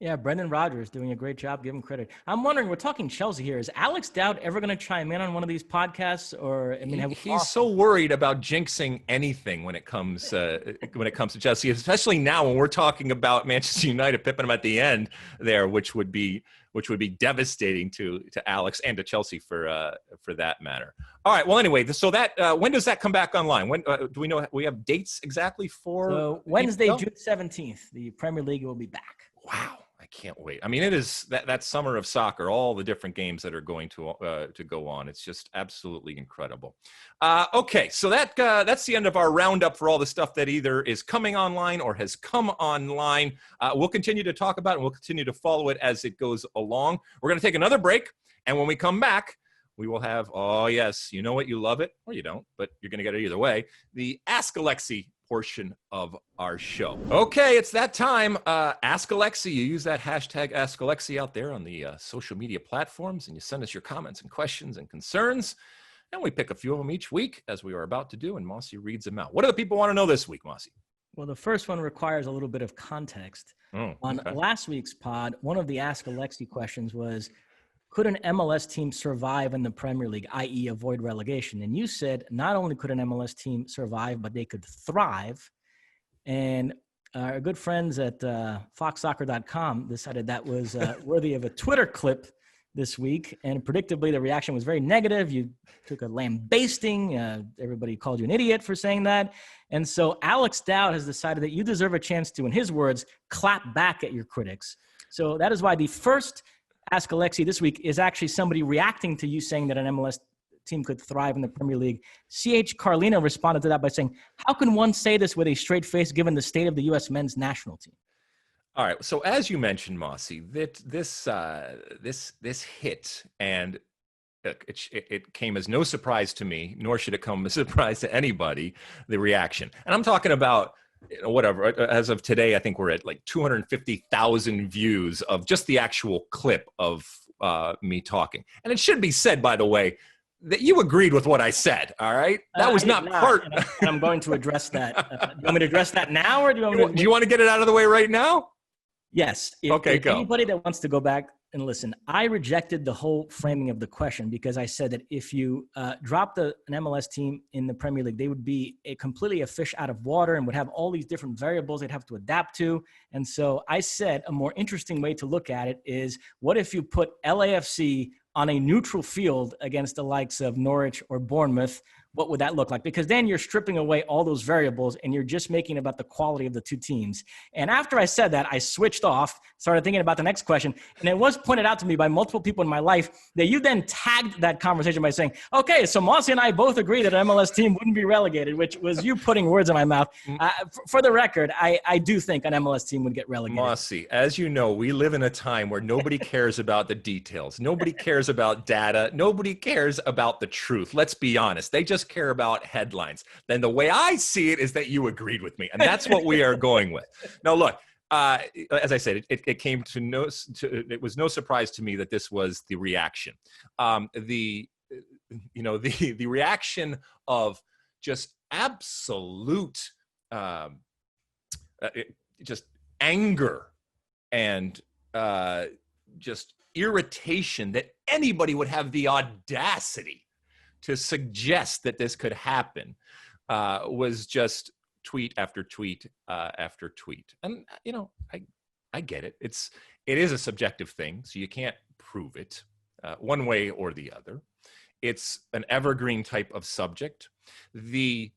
Yeah, Brendan Rodgers doing a great job. Give him credit. I'm wondering, we're talking Chelsea here. Is Alex Dowd ever going to chime in on one of these podcasts? Or I mean, he's so worried about jinxing anything when it comes to Chelsea, especially now when we're talking about Manchester United pipping him at the end there, which would be devastating to Alex and to Chelsea for that matter. All right. Well, anyway, so that when does that come back online? When do we know? We have dates exactly for? So Wednesday, June 17th, the Premier League will be back. Wow. I can't wait. I mean, it is that summer of soccer, all the different games that are going to go on. It's just absolutely incredible. Okay, so that's the end of our roundup for all the stuff that either is coming online or has come online. We'll continue to talk about it, and we'll continue to follow it as it goes along. We're going to take another break, and when we come back, we will have, oh yes, you know what, you love it, or you don't, but you're going to get it either way, the Ask Alexi portion of our show. Okay, it's that time. Ask Alexi. You use that hashtag Ask Alexi out there on the social media platforms, and you send us your comments and questions and concerns, and we pick a few of them each week, as we are about to do, and Mosse reads them out. What do the people want to know this week, Mosse? Well, the first one requires a little bit of context. On last week's pod, one of the Ask Alexi questions was, could an MLS team survive in the Premier League, i.e. avoid relegation? And you said not only could an MLS team survive, but they could thrive. And our good friends at foxsoccer.com decided that was worthy of a Twitter clip this week. And predictably, the reaction was very negative. You took a lambasting. Everybody called you an idiot for saying that. And so Alex Dowd has decided that you deserve a chance to, in his words, clap back at your critics. So that is why the first Ask Alexi this week is actually somebody reacting to you saying that an MLS team could thrive in the Premier League. C.H. Carlino responded to that by saying, how can one say this with a straight face given the state of the U.S. men's national team? All right. So as you mentioned, Mosse, that this hit, and it came as no surprise to me, nor should it come as a surprise to anybody, the reaction. And I'm talking about, whatever, as of today, I think we're at like 250,000 views of just the actual clip of me talking. And it should be said, by the way, that you agreed with what I said. All right. That was not part. And I'm going to address that. Do you want me to address that now, or do you want to get it out of the way right now? Yes. Okay, go. Anybody that wants to go back and listen, I rejected the whole framing of the question because I said that if you dropped an MLS team in the Premier League, they would be completely a fish out of water and would have all these different variables they'd have to adapt to. And so I said a more interesting way to look at it is, what if you put LAFC on a neutral field against the likes of Norwich or Bournemouth? What would that look like? Because then you're stripping away all those variables and you're just making about the quality of the two teams. And after I said that, I switched off, started thinking about the next question. And it was pointed out to me by multiple people in my life that you then tagged that conversation by saying, okay, so Mosse and I both agree that an MLS team wouldn't be relegated, which was you putting words in my mouth. For the record, I do think an MLS team would get relegated. Mosse, as you know, we live in a time where nobody cares about the details. Nobody cares about data. Nobody cares about the truth. Let's be honest. They just care about headlines. Then the way I see it is that you agreed with me, and that's what we are going with. Now, look, as I said, it was no surprise to me that this was the reaction. The reaction of just absolute just anger and just irritation that anybody would have the audacity to suggest that this could happen was just tweet after tweet after tweet. And, I get it. It is a subjective thing, so you can't prove it one way or the other. It's an evergreen type of subject. I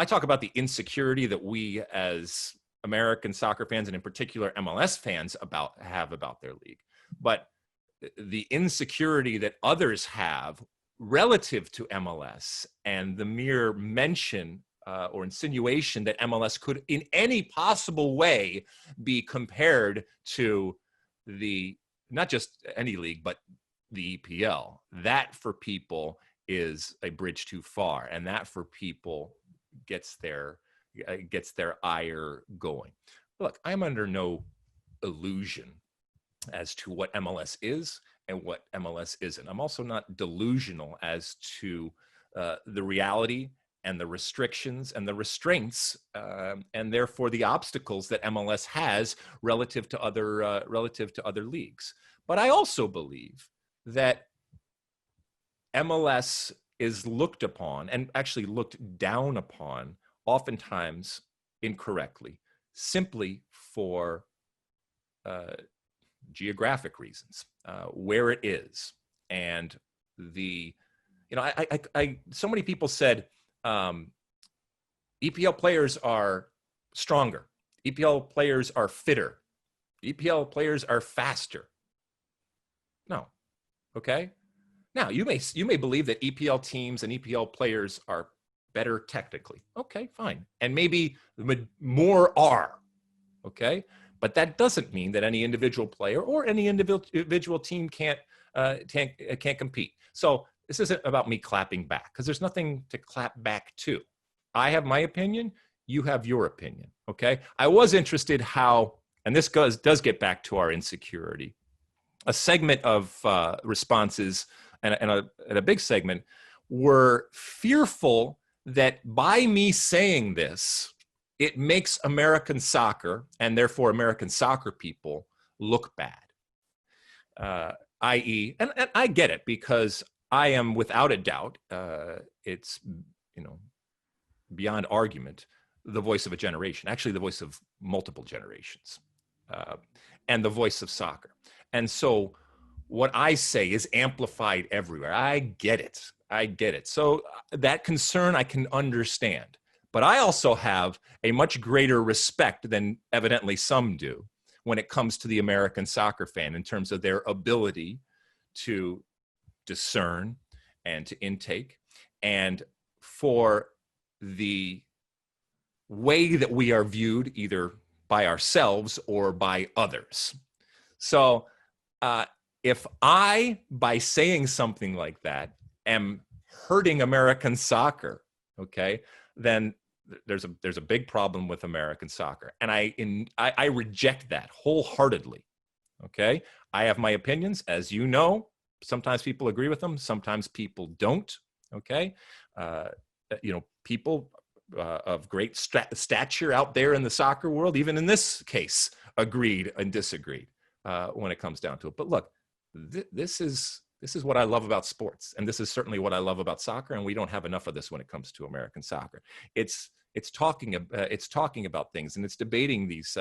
talk about the insecurity that we as American soccer fans, and in particular MLS fans, have about their league. But the insecurity that others have relative to MLS and the mere mention or insinuation that MLS could in any possible way be compared to not just any league, but the EPL. That for people is a bridge too far, and that for people gets their ire going. Look, I'm under no illusion as to what MLS is and what MLS isn't. I'm also not delusional as to the reality and the restrictions and the restraints, and therefore the obstacles that MLS has relative to other leagues. But I also believe that MLS is looked upon, and actually looked down upon, oftentimes incorrectly, simply for geographic reasons, where it is. And so many people said EPL players are stronger, EPL players are fitter, EPL players are faster. No. Okay. Now you may believe that EPL teams and EPL players are better technically. Okay, fine. And maybe more are. Okay. But that doesn't mean that any individual player or any individual team can't compete. So this isn't about me clapping back, because there's nothing to clap back to. I have my opinion. You have your opinion. Okay. I was interested how, and this does get back to our insecurity. A segment of responses and a big segment were fearful that by me saying this, it makes American soccer, and therefore American soccer people, look bad. I.e., and I get it, because I am without a doubt, it's beyond argument, the voice of a generation, actually the voice of multiple generations, and the voice of soccer. And so what I say is amplified everywhere. I get it. So that concern I can understand. But I also have a much greater respect than evidently some do when it comes to the American soccer fan in terms of their ability to discern and to intake, and for the way that we are viewed either by ourselves or by others. So if I, by saying something like that, am hurting American soccer, okay, then there's a big problem with American soccer, and I reject that wholeheartely. Okay, I have my opinions, as you know. Sometimes people agree with them, sometimes people don't. Okay, people of great stature out there in the soccer world, even in this case, agreed and disagreed when it comes down to it. But look, this is what I love about sports, and this is certainly what I love about soccer. And we don't have enough of this when it comes to American soccer. It's talking about things, and it's debating these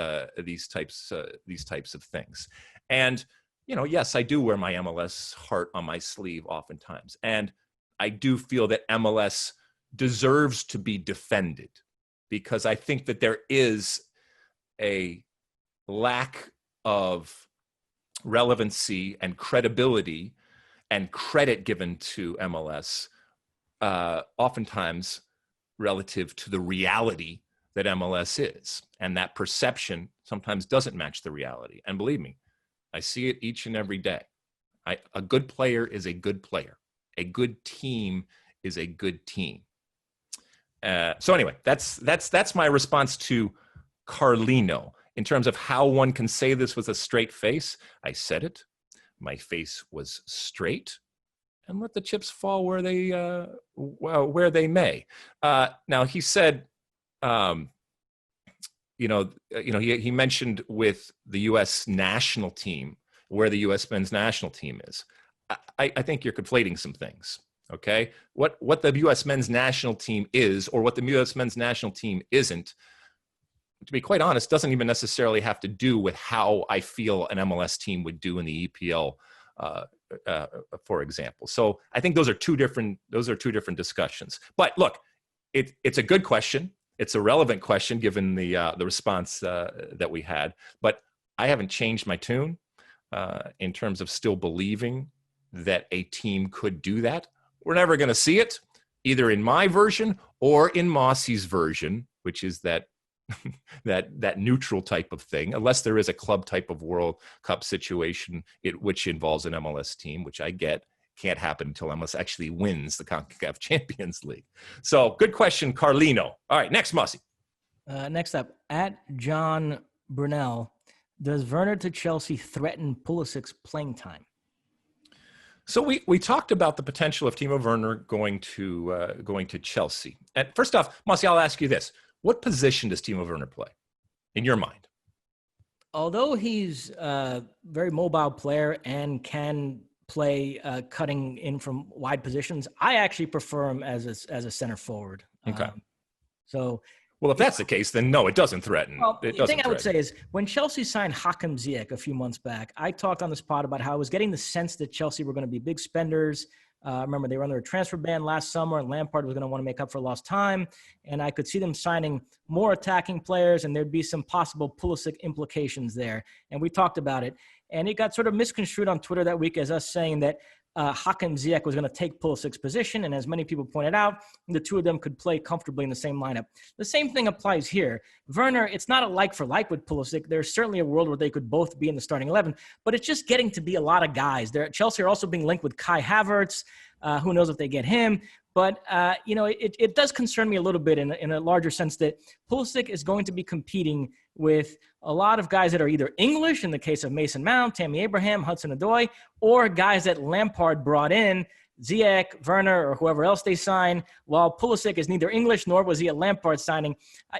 types of things. And yes, I do wear my MLS heart on my sleeve oftentimes, and I do feel that MLS deserves to be defended, because I think that there is a lack of relevancy and credibility and credit given to MLS, oftentimes relative to the reality that MLS is. And that perception sometimes doesn't match the reality. And believe me, I see it each and every day. A good player is a good player. A good team is a good team. So anyway, that's my response to Carlino. In terms of how one can say this with a straight face, I said it. My face was straight, and let the chips fall where they may. Now he said, he mentioned with the U.S. national team where the U.S. men's national team is. I think you're conflating some things. Okay, what the U.S. men's national team is, or what the U.S. men's national team isn't, to be quite honest, doesn't even necessarily have to do with how I feel an MLS team would do in the EPL, for example. So I think those are two different discussions. But look, it's a good question. It's a relevant question given the response that we had. But I haven't changed my tune in terms of still believing that a team could do that. We're never going to see it, either in my version or in Mosse's version, which is that that neutral type of thing, unless there is a club type of World Cup situation, which involves an MLS team, which I get can't happen until MLS actually wins the CONCACAF Champions League. So good question, Carlino. All right, next, Mosse. Next up, at John Brunel, does Werner to Chelsea threaten Pulisic's playing time? So we talked about the potential of Timo Werner going to Chelsea. And first off, Mosse, I'll ask you this. What position does Timo Werner play in your mind? Although he's a very mobile player and can play cutting in from wide positions, I actually prefer him as a center forward. Okay. Well, if that's the case, then no, it doesn't threaten. Well, the thing I would say is when Chelsea signed Hakim Ziyech a few months back, I talked on this pod about how I was getting the sense that Chelsea were going to be big spenders. Remember, they were under a transfer ban last summer, and Lampard was going to want to make up for lost time. And I could see them signing more attacking players, and there'd be some possible Pulisic implications there. And we talked about it. And it got sort of misconstrued on Twitter that week as us saying that Hakim Ziyech was going to take Pulisic's position. And as many people pointed out, the two of them could play comfortably in the same lineup. The same thing applies here. Werner, it's not a like for like with Pulisic. There's certainly a world where they could both be in the starting 11, but it's just getting to be a lot of guys. Chelsea are also being linked with Kai Havertz. Who knows if they get him? But, it does concern me a little bit in a larger sense that Pulisic is going to be competing with a lot of guys that are either English, in the case of Mason Mount, Tammy Abraham, Hudson-Odoi, or guys that Lampard brought in, Ziyech, Werner, or whoever else they sign, while Pulisic is neither English nor was he a Lampard signing.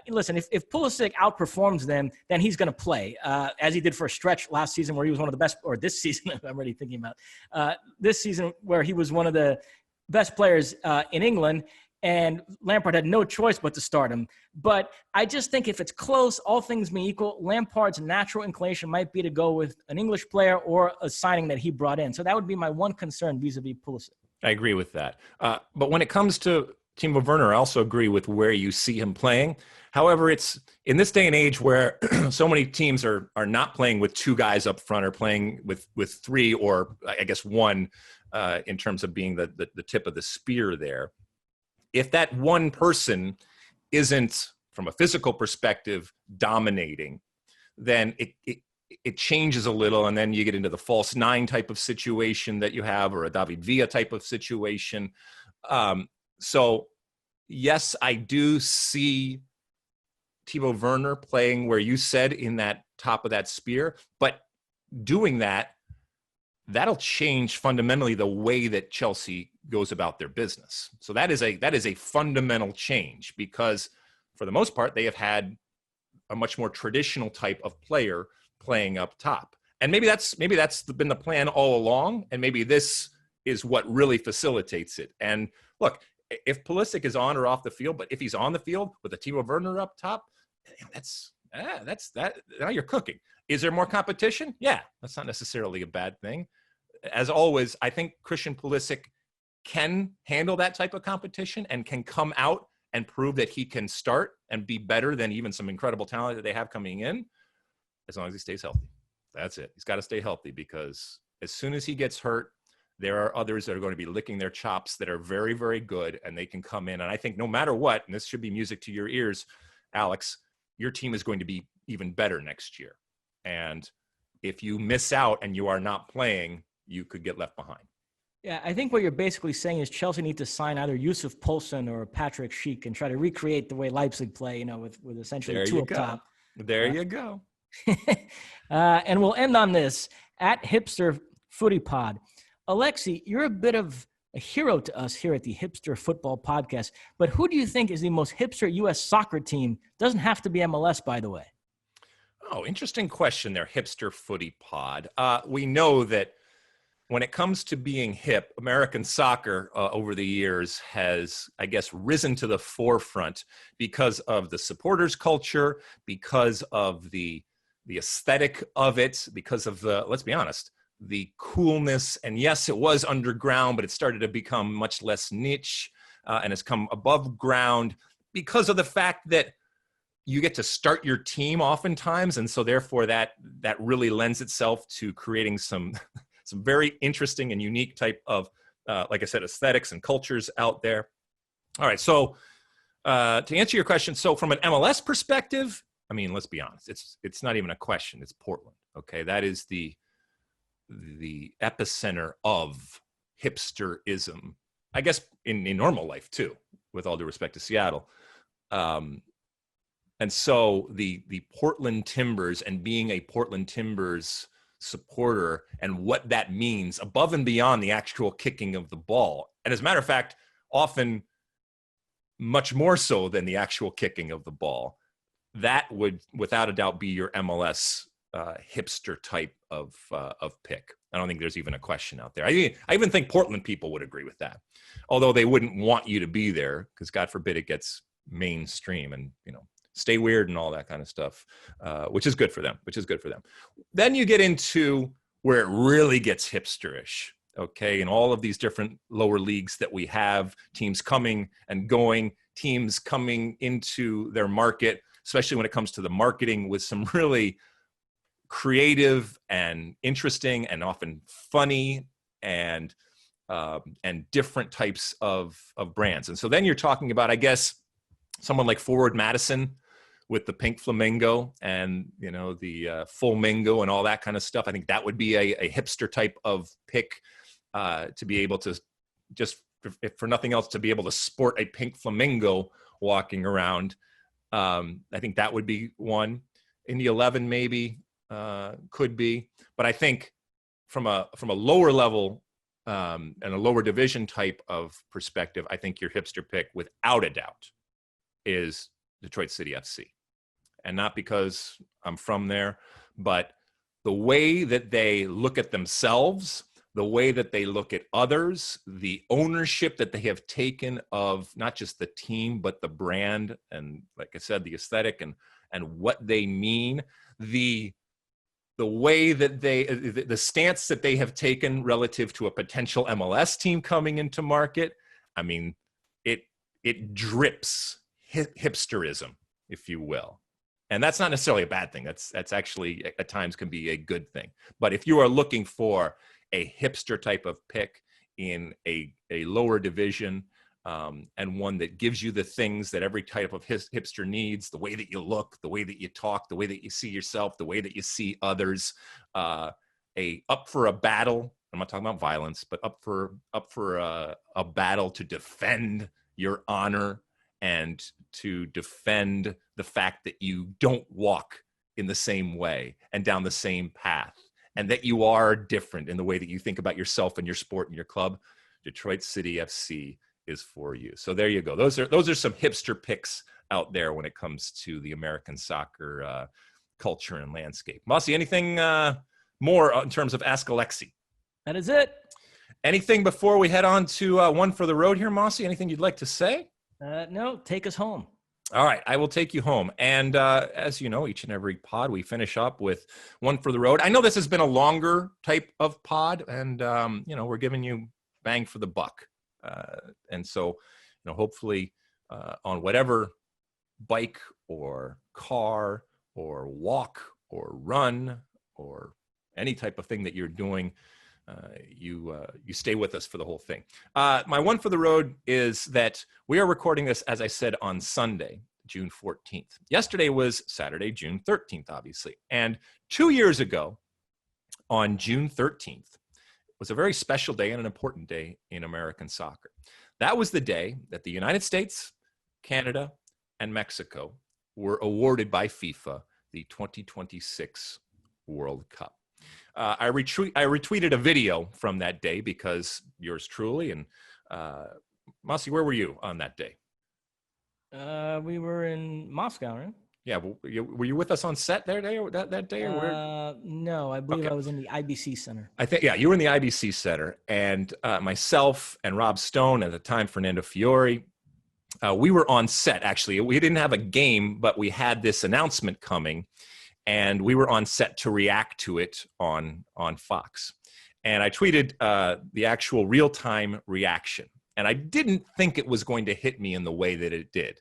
Listen, if Pulisic outperforms them, then he's going to play, as he did for a stretch last season where he was one of the best, or this season, I'm already thinking about, this season where he was one of the best players in England, and Lampard had no choice but to start him. But I just think if it's close, all things being equal, Lampard's natural inclination might be to go with an English player or a signing that he brought in. So that would be my one concern vis-a-vis Pulisic. I agree with that. But when it comes to Timo Werner, I also agree with where you see him playing. However, it's in this day and age where so many teams are not playing with two guys up front or playing with three or I guess one in terms of being the tip of the spear there. If that one person isn't, from a physical perspective, dominating, then it changes a little, and then you get into the false nine type of situation that you have, or a David Villa type of situation. So, yes, I do see Timo Werner playing where you said in that top of that spear, but doing that'll change fundamentally the way that Chelsea goes about their business. So that is a fundamental change, because for the most part, they have had a much more traditional type of player playing up top. And maybe that's been the plan all along. And maybe this is what really facilitates it. And look, if Pulisic is on or off the field, but if he's on the field with a Timo Werner up top, that's now you're cooking. Is there more competition? Yeah, that's not necessarily a bad thing. As always, I think Christian Pulisic can handle that type of competition and can come out and prove that he can start and be better than even some incredible talent that they have coming in, as long as he stays healthy. That's it. He's got to stay healthy, because as soon as he gets hurt, there are others that are going to be licking their chops that are very, very good, and they can come in. And I think no matter what, and this should be music to your ears, Alex, your team is going to be even better next year. And if you miss out and you are not playing, you could get left behind. Yeah, I think what you're basically saying is Chelsea need to sign either Yusuf Poulsen or Patrick Schick and try to recreate the way Leipzig play, with essentially two up top. There you go. And we'll end on this. At Hipster Footy Pod, Alexi, you're a bit of a hero to us here at the Hipster Football Podcast, but who do you think is the most hipster U.S. soccer team? Doesn't have to be MLS, by the way. Oh, interesting question there, Hipster Footy Pod. We know that when it comes to being hip, American soccer over the years has, I guess, risen to the forefront because of the supporters culture, because of the aesthetic of it, because of let's be honest, the coolness. And yes, it was underground, but it started to become much less niche and has come above ground because of the fact that you get to start your team oftentimes. And so therefore that really lends itself to creating some very interesting and unique type of, like I said, aesthetics and cultures out there. All right. So To answer your question, so from an MLS perspective, I mean, let's be honest, it's not even a question. It's Portland. Okay, that is the epicenter of hipsterism, I guess, in normal life too, with all due respect to Seattle. And so the Portland Timbers, and being a Portland Timbers supporter, and what that means above and beyond the actual kicking of the ball, and as a matter of fact, often much more so than the actual kicking of the ball, that would without a doubt be your MLS hipster type of pick. I don't think there's even a question out there. I even think Portland people would agree with that, although they wouldn't want you to be there, because God forbid it gets mainstream and, you know, stay weird and all that kind of stuff, which is good for them. Then you get into where it really gets hipsterish. Okay, in all of these different lower leagues that we have, teams coming and going, teams coming into their market, especially when it comes to the marketing, with some really creative and interesting and often funny and different types of brands. And so then you're talking about, I guess, someone like Forward Madison with the pink flamingo and, you know, the full mingo and all that kind of stuff. I think that would be a hipster type of pick, to be able to just, if for nothing else, to be able to sport a pink flamingo walking around. I think that would be one. Indy 11 maybe could be, but I think from a lower level and a lower division type of perspective, I think your hipster pick, without a doubt, is Detroit City FC. And not because I'm from there, but the way that they look at themselves, the way that they look at others, the ownership that they have taken of not just the team, but the brand, and like I said, the aesthetic and what they mean, the way that the stance that they have taken relative to a potential MLS team coming into market. I mean, it drips hipsterism, if you will. And that's not necessarily a bad thing. That's actually at times can be a good thing. But if you are looking for a hipster type of pick in a lower division, and one that gives you the things that every type of hipster needs, the way that you look, the way that you talk, the way that you see yourself, the way that you see others, up for a battle. I'm not talking about violence, but up for a battle to defend your honor and to defend the fact that you don't walk in the same way and down the same path, and that you are different in the way that you think about yourself and your sport and your club. Detroit City FC is for you. So there you go. Those are some hipster picks out there when it comes to the American soccer culture and landscape. Mosse, anything more in terms of Ask Alexi? That is it. Anything before we head on to One for the Road here, Mosse? Anything you'd like to say? No, take us home. All right, I will take you home. And as you know, each and every pod, we finish up with One for the Road. I know this has been a longer type of pod, and, we're giving you bang for the buck. And so, hopefully on whatever bike or car or walk or run or any type of thing that you're doing, you stay with us for the whole thing. My One for the Road is that we are recording this, as I said, on Sunday, June 14th. Yesterday was Saturday, June 13th, obviously. And 2 years ago, on June 13th, was a very special day and an important day in American soccer. That was the day that the United States, Canada, and Mexico were awarded by FIFA the 2026 World Cup. I retweeted a video from that day because yours truly, and Mosse, where were you on that day? We were in Moscow, right? Yeah, were you with us on set that day? Or where? No, I believe I was in the IBC Center. I think, yeah, you were in the IBC Center, and myself and Rob Stone, at the time Fernando Fiore, we were on set. Actually, we didn't have a game, but we had this announcement coming, and we were on set to react to it on Fox. And I tweeted the actual real-time reaction, and I didn't think it was going to hit me in the way that it did.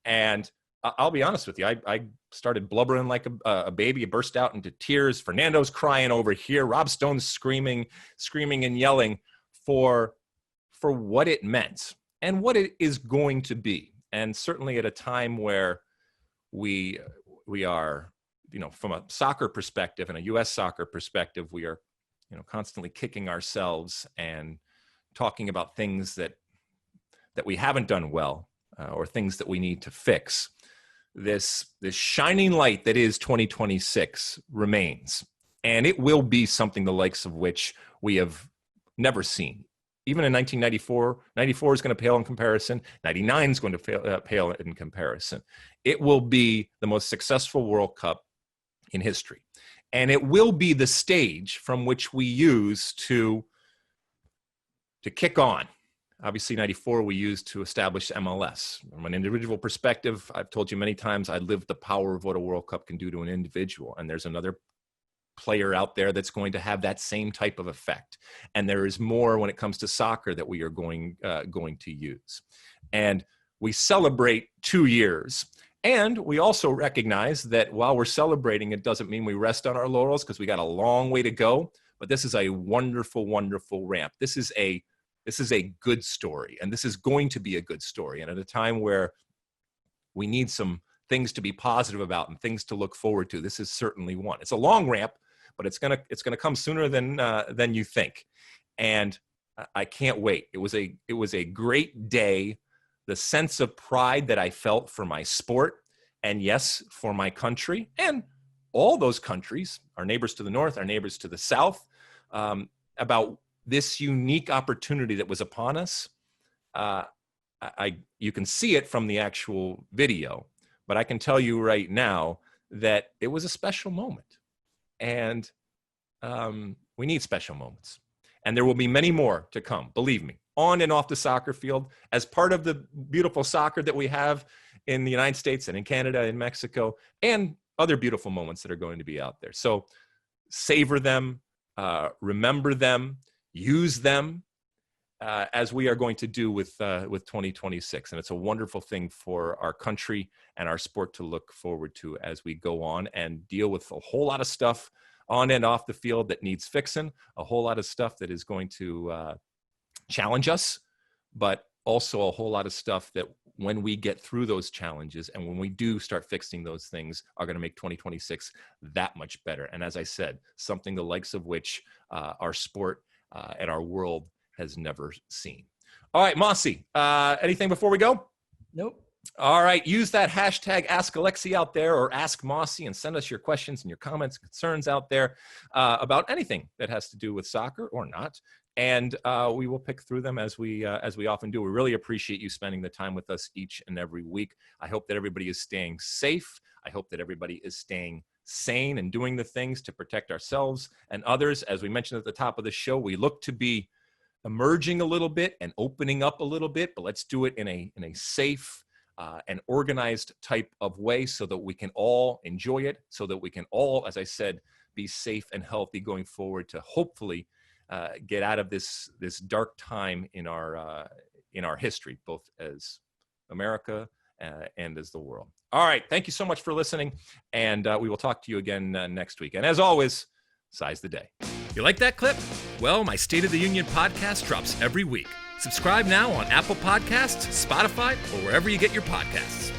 And I'll be honest with you, I started blubbering like a baby. I burst out into tears. Fernando's crying over here. Rob Stone's screaming and yelling for what it meant and what it is going to be. And certainly at a time where we are, from a soccer perspective and a U.S. soccer perspective, we are, constantly kicking ourselves and talking about things that we haven't done well, or things that we need to fix. This shining light that is 2026 remains, and it will be something the likes of which we have never seen. Even in 1994, 94 is going to pale in comparison. 99 is going to pale in comparison. It will be the most successful World Cup in history. And it will be the stage from which we use to kick on. Obviously, 94 we used to establish MLS. From an individual perspective, I've told you many times, I lived the power of what a World Cup can do to an individual. And there's another player out there that's going to have that same type of effect. And there is more when it comes to soccer that we are going to use. And we celebrate 2 years. And we also recognize that while we're celebrating, it doesn't mean we rest on our laurels, because we got a long way to go. But this is a wonderful, wonderful ramp. This is a good story, and this is going to be a good story. And at a time where we need some things to be positive about and things to look forward to, this is certainly one. It's a long ramp, but it's gonna come sooner than you think. And I can't wait. It was a great day. The sense of pride that I felt for my sport, and yes, for my country, and all those countries, our neighbors to the north, our neighbors to the south, about this unique opportunity that was upon us. You can see it from the actual video, but I can tell you right now that it was a special moment. And we need special moments. And there will be many more to come, believe me, on and off the soccer field, as part of the beautiful soccer that we have in the United States and in Canada and Mexico, and other beautiful moments that are going to be out there. So savor them, remember them, use them, as we are going to do with 2026. And it's a wonderful thing for our country and our sport to look forward to as we go on and deal with a whole lot of stuff on and off the field that needs fixing, a whole lot of stuff that is going to challenge us, but also a whole lot of stuff that when we get through those challenges and when we do start fixing those things are going to make 2026 that much better. And as I said, something the likes of which our sport and our world has never seen. All right, Mosse, anything before we go? Nope. All right, use that hashtag Ask Alexi out there, or Ask Mosse, and send us your questions and your comments, concerns out there about anything that has to do with soccer or not. And we will pick through them as we often do. We really appreciate you spending the time with us each and every week. I hope that everybody is staying safe. I hope that everybody is staying sane and doing the things to protect ourselves and others. As we mentioned at the top of the show, we look to be emerging a little bit and opening up a little bit, but let's do it in a safe and organized type of way so that we can all enjoy it, so that we can all, as I said, be safe and healthy going forward to hopefully get out of this dark time in our history, both as America and as the world. All right. Thank you so much for listening. And we will talk to you again next week. And as always, size the day. You like that clip? Well, my State of the Union podcast drops every week. Subscribe now on Apple Podcasts, Spotify, or wherever you get your podcasts.